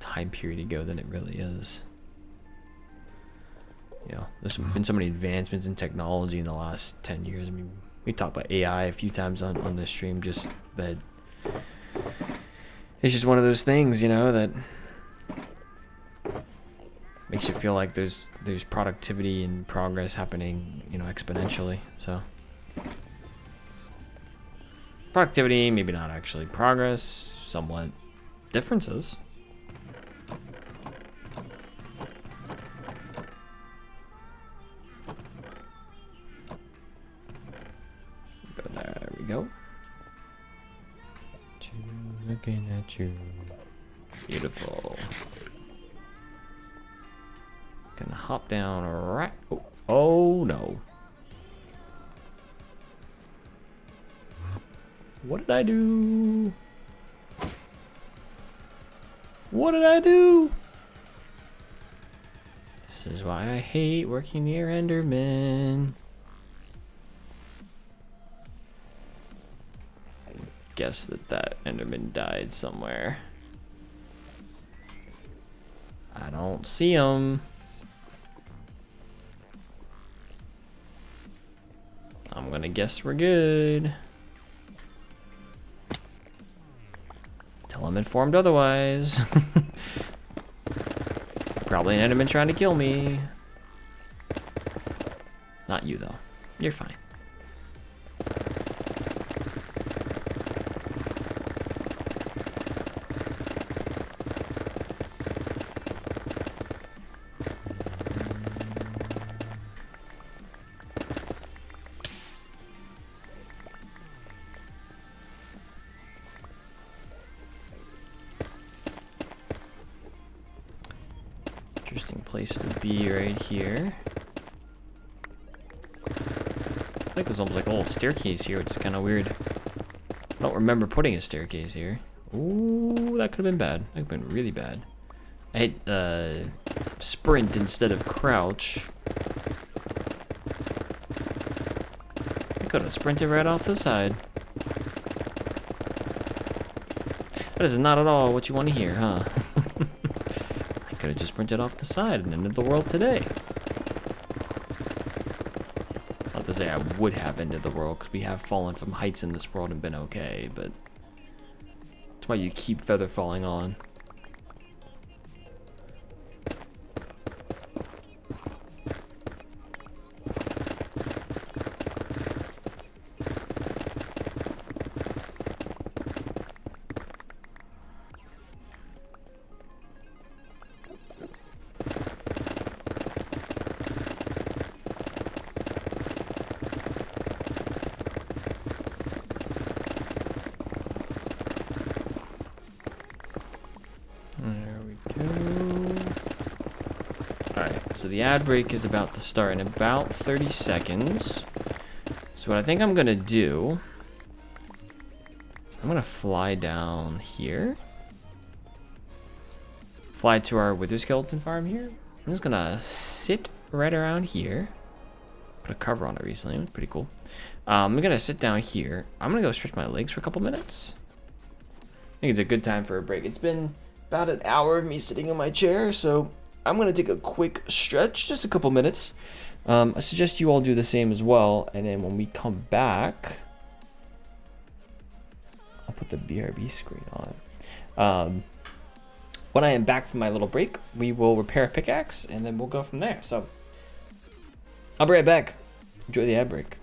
time period ago than it really is. There's been so many advancements in technology in the last 10 years. I mean, we talked about AI a few times on this stream, just that it's just one of those things, that makes you feel like there's productivity and progress happening, exponentially. So productivity, maybe not actually progress, somewhat differences. There we go. Looking at you. Beautiful. Gonna hop down right. Oh no. What did I do? What did I do? This is why I hate working near Enderman. Guess that Enderman died somewhere. I don't see him. I'm gonna guess we're good. Till I'm informed otherwise. Probably an Enderman trying to kill me. Not you though. You're fine. Interesting place to be right here. I think there's almost like a little staircase here, which is kind of weird. I don't remember putting a staircase here. Ooh, that could have been bad. That could have been really bad. I hit sprint instead of crouch. I could have sprinted right off the side. That is not at all what you want to hear, huh? I could have just sprinted off the side and ended the world today. Not to say I would have ended the world, because we have fallen from heights in this world and been okay, but that's why you keep feather falling on. There we go. Alright, so the ad break is about to start in about 30 seconds. So what I think I'm gonna do is I'm gonna fly down here. Fly to our wither skeleton farm here. I'm just gonna sit right around here. Put a cover on it recently, it was pretty cool. I'm gonna sit down here. I'm gonna go stretch my legs for a couple minutes. I think it's a good time for a break. It's been about an hour of me sitting in my chair, so I'm gonna take a quick stretch, just a couple minutes. I suggest you all do the same as well, and then when we come back, I'll put the BRB screen on. When I am back from my little break, we will repair a pickaxe, and then we'll go from there. So I'll be right back. Enjoy the ad break.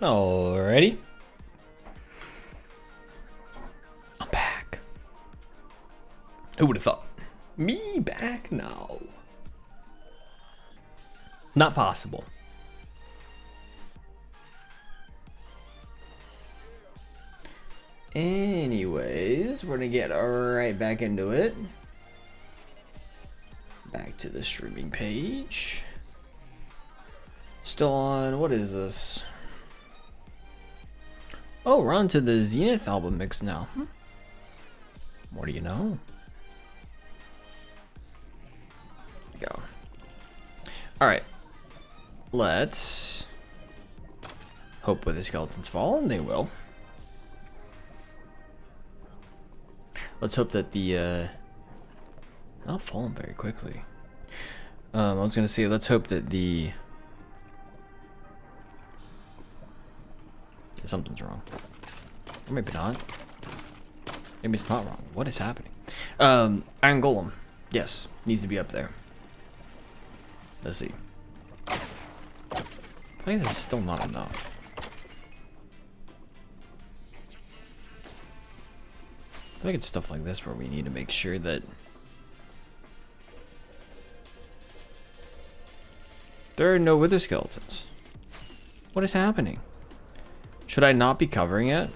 Alrighty. I'm back. Who would have thought? Me back now. Not possible. Anyways, we're gonna get right back into it. Back to the streaming page. Still on, what is this? Oh, we're on to the Zenith album mix now. What do you know? There we go. Alright. Let's hope where the skeletons fall, and they will. Let's hope that the they're not falling very quickly. I was gonna say, let's hope that the something's wrong. Or maybe not. Maybe it's not wrong. What is happening? Iron Golem. Yes, needs to be up there. Let's see. I think that's still not enough. I think it's stuff like this where we need to make sure that there are no wither skeletons. What is happening? Should I not be covering it?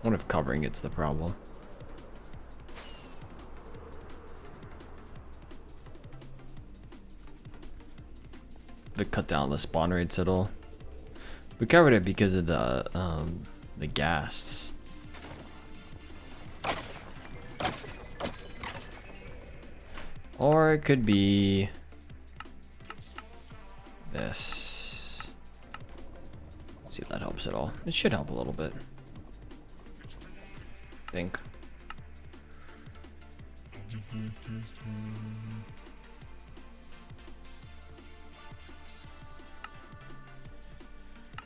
What if covering it's the problem? They cut down the spawn rates at all. We covered it because of the ghasts. Or it could be this. See if that helps at all. It should help a little bit. I think.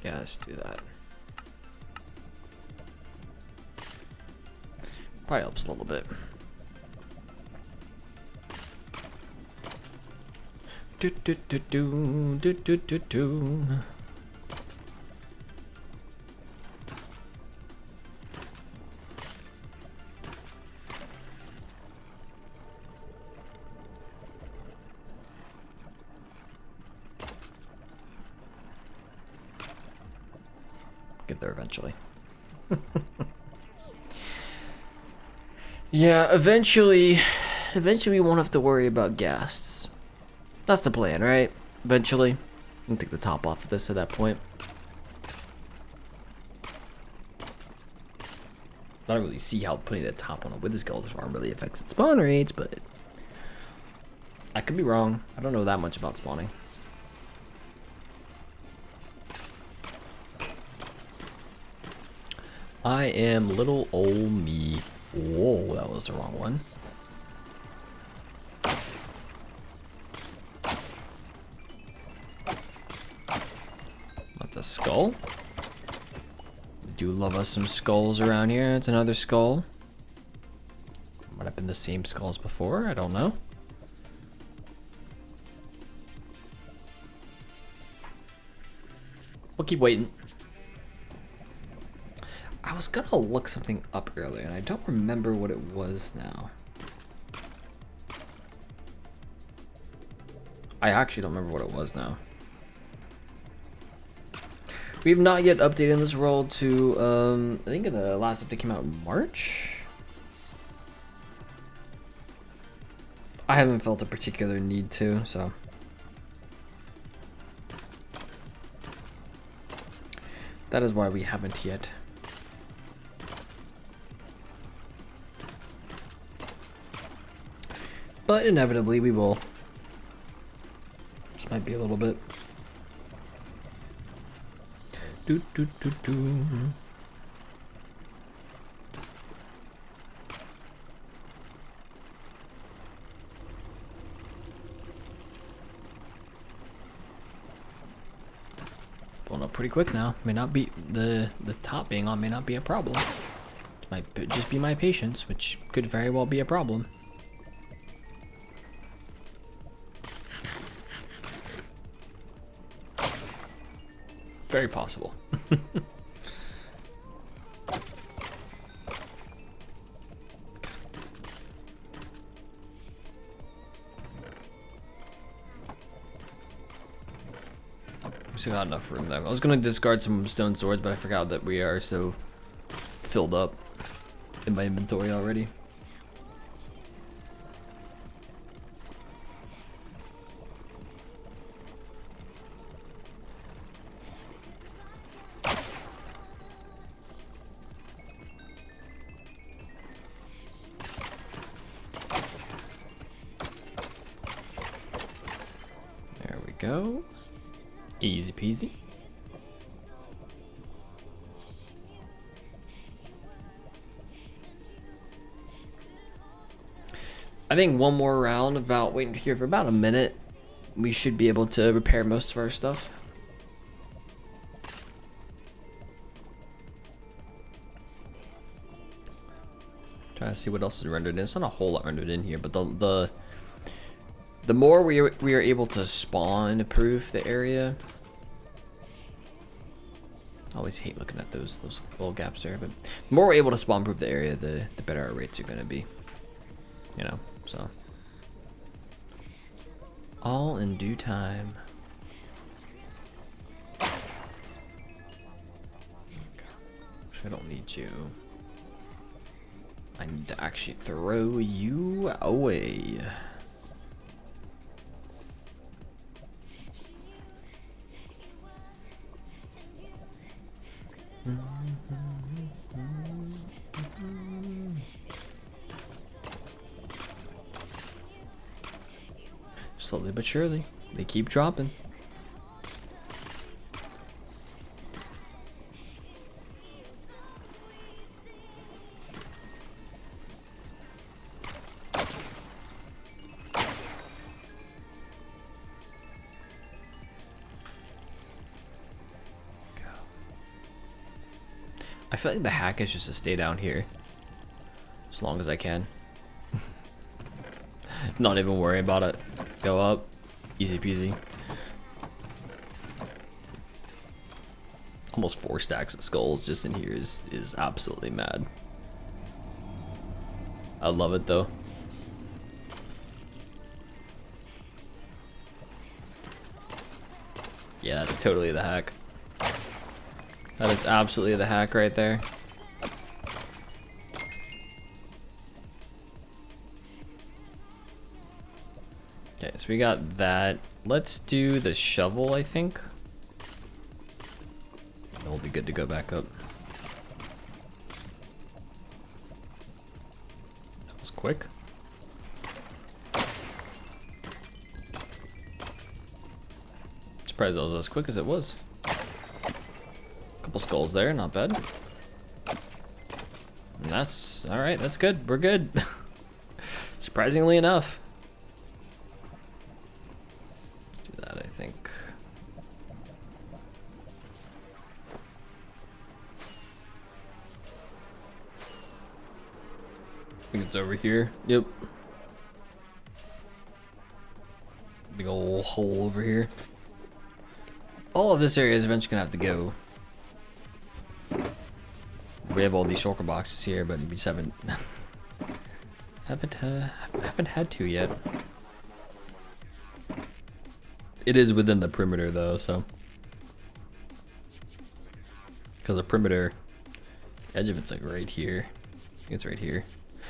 Yeah, let's do that. Probably helps a little bit. Do do do do do do do do. Get there eventually. Yeah, eventually we won't have to worry about ghasts. That's the plan, right? Eventually. I'm gonna take the top off of this at that point. I don't really see how putting the top on a wither skeleton farm really affects its spawn rates, but I could be wrong. I don't know that much about spawning. I am little old me. Whoa, that was the wrong one. What, the skull? We do love us some skulls around here. It's another skull. Might have been the same skull as before. I don't know. We'll keep waiting. I was gonna look something up earlier and I don't remember what it was now. I actually don't remember what it was now. We've not yet updated this role to, I think the last update came out in March. I haven't felt a particular need to, so. That is why we haven't yet. But inevitably we will. Just might be a little bit. Do do do do. Going up pretty quick now. May not be the top being on may not be a problem. It might just be my patience, which could very well be a problem. Very possible. We still got enough room there. I was gonna discard some stone swords, but I forgot that we are so filled up in my inventory already. There we go. Easy peasy. I think one more round, about waiting here for about a minute, we should be able to repair most of our stuff. Trying to see what else is rendered in. It's not a whole lot rendered in here, but the more we are able to spawn proof the area. I always hate looking at those little gaps there, but the more we're able to spawn proof the area, the better our rates are gonna be. You know, so all in due time. I don't need you. I need to actually throw you away. Slowly but surely, they keep dropping. I feel like the hack is just to stay down here as long as I can. Not even worry about it. Go up, easy peasy. Almost 4 stacks of skulls just in here is absolutely mad. I love it though. Yeah, that's totally the hack. That is absolutely the hack right there. Okay, so we got that. Let's do the shovel, I think. And we'll be good to go back up. That was quick. Surprised that was as quick as it was. Couple skulls there, not bad. And that's alright, that's good. We're good. Surprisingly enough. Do that, I think. I think it's over here. Yep. Big ol' hole over here. All of this area is eventually gonna have to go. We have all these shulker boxes here, but we just haven't had to yet. It is within the perimeter though, so because the perimeter edge of it's like right here. I think it's right here.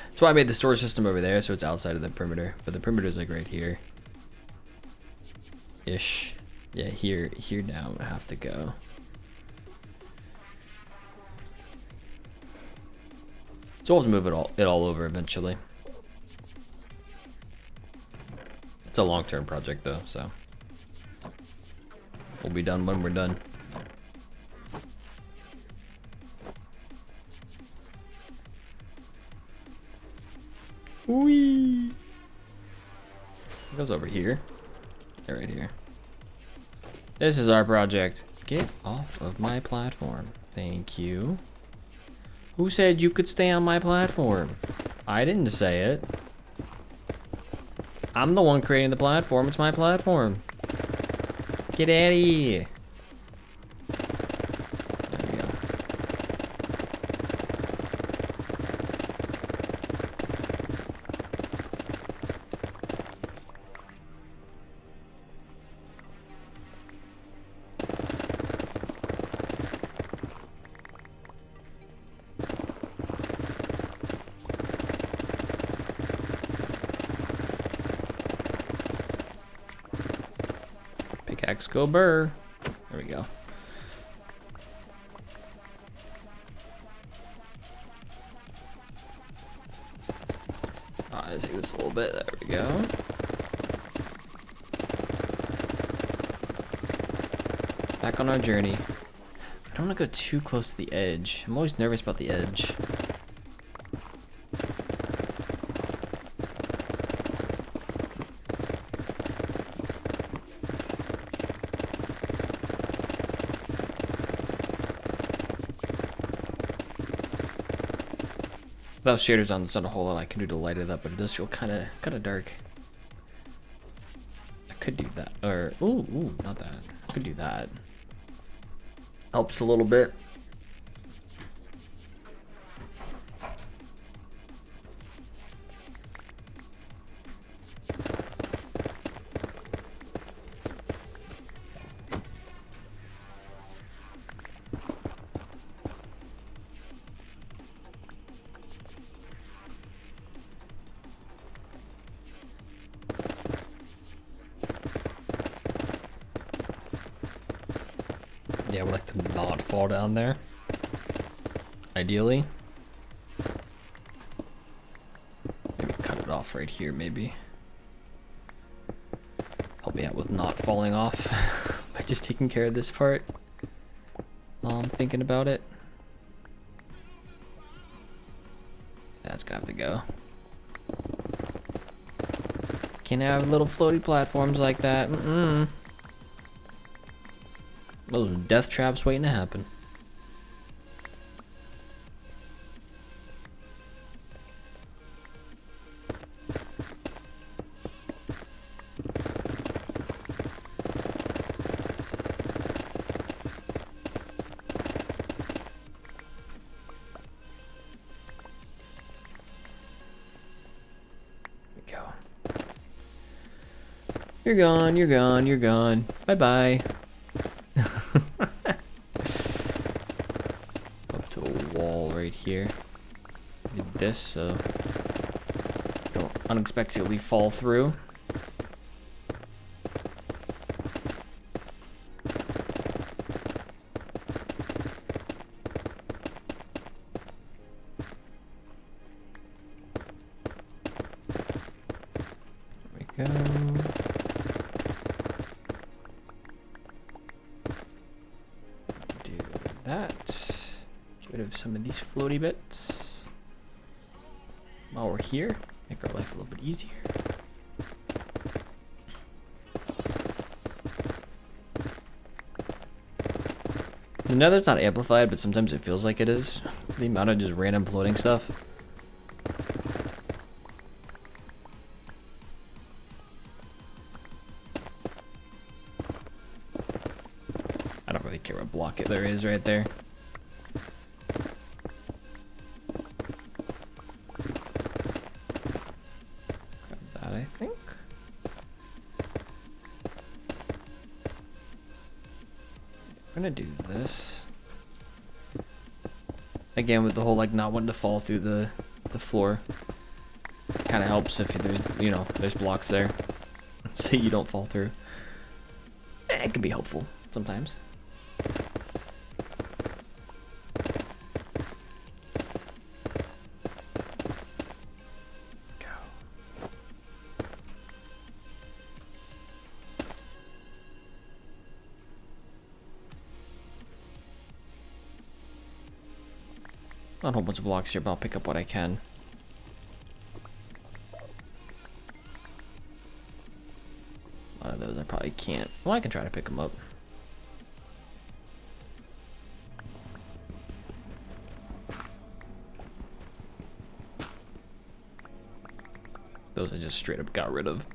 That's why I made the storage system over there, so it's outside of the perimeter. But the perimeter is like right here, ish. Yeah, here now I have to go. So we'll have to move it all over eventually. It's a long-term project though, so we'll be done when we're done. Whee! It goes over here. Yeah, right here. This is our project. Get off of my platform. Thank you. Who said you could stay on my platform? I didn't say it. I'm the one creating the platform. It's my platform. Get out of here. X go burr. There we go. Alright, take this a little bit. There we go. Back on our journey. I don't want to go too close to the edge. I'm always nervous about the edge. Without shaders on, there's not a whole lot I can do to light it up, but it does feel kind of dark. I could do that, or ooh, not that. I could do that. Helps a little bit. Yeah, I would like to not fall down there. Ideally. Maybe cut it off right here, maybe. Help me out with not falling off by just taking care of this part while I'm thinking about it. That's gonna have to go. Can't have little floaty platforms like that. Those are death traps waiting to happen. There we go. You're gone, you're gone, you're gone. Bye-bye. Right here. Did this so don't unexpectedly fall through. There we go. Do that. Get rid of some of these floaty bits. While we're here, make our life a little bit easier. The nether's not amplified, but sometimes it feels like it is. The amount of just random floating stuff. I don't really care what block it there is right there. I think. We're gonna do this. Again, with the whole like not wanting to fall through the floor. Kind of helps if there's, you know, there's blocks there. So you don't fall through. It can be helpful sometimes. Not a whole bunch of blocks here, but I'll pick up what I can. A lot of those I probably can't. Well, I can try to pick them up. Those I just straight up got rid of.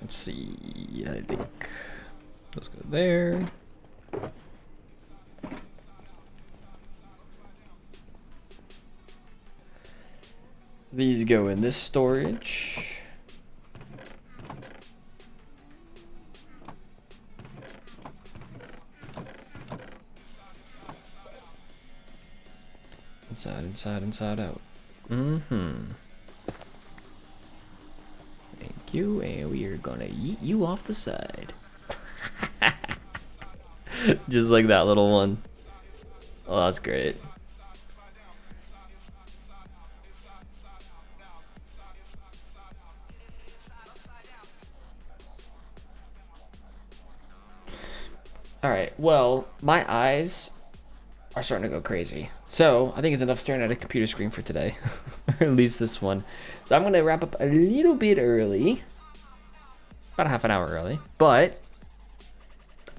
Let's see, I think those go there. These go in this storage. inside, inside, inside out. Mm-hmm. Thank you, and we are gonna yeet you off the side. Just like that little one. Oh, that's great. Alright, well, my eyes are starting to go crazy. So, I think it's enough staring at a computer screen for today. Or at least this one. So I'm going to wrap up a little bit early. About a half an hour early. But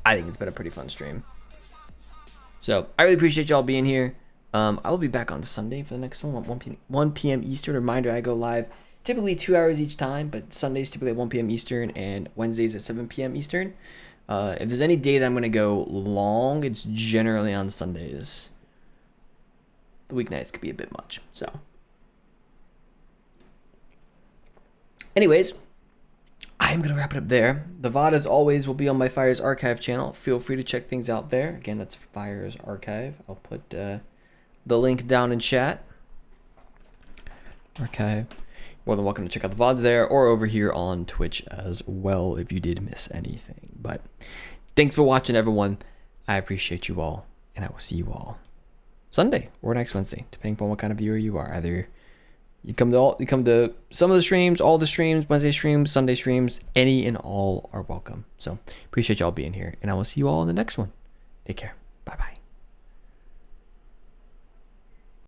I think it's been a pretty fun stream. So, I really appreciate y'all being here. I will be back on Sunday for the next one, 1 p.m. Eastern. Reminder, I go live typically 2 hours each time, but Sundays typically at 1 p.m. Eastern and Wednesdays at 7 p.m. Eastern. If there's any day that I'm going to go long, it's generally on Sundays. The weeknights could be a bit much, so. Anyways, I'm going to wrap it up there. The VOD, as always, will be on my Fires Archive channel. Feel free to check things out there. Again, that's Fires Archive. I'll put the link down in chat. Archive. More than welcome to check out the VODs there or over here on Twitch as well if you did miss anything. But thanks for watching, everyone. I appreciate you all, and I will see you all Sunday or next Wednesday, depending upon what kind of viewer you are. Either you come to some of the streams, all the streams, Wednesday streams, Sunday streams, any and all are welcome. So appreciate y'all being here, and I will see you all in the next one. Take care.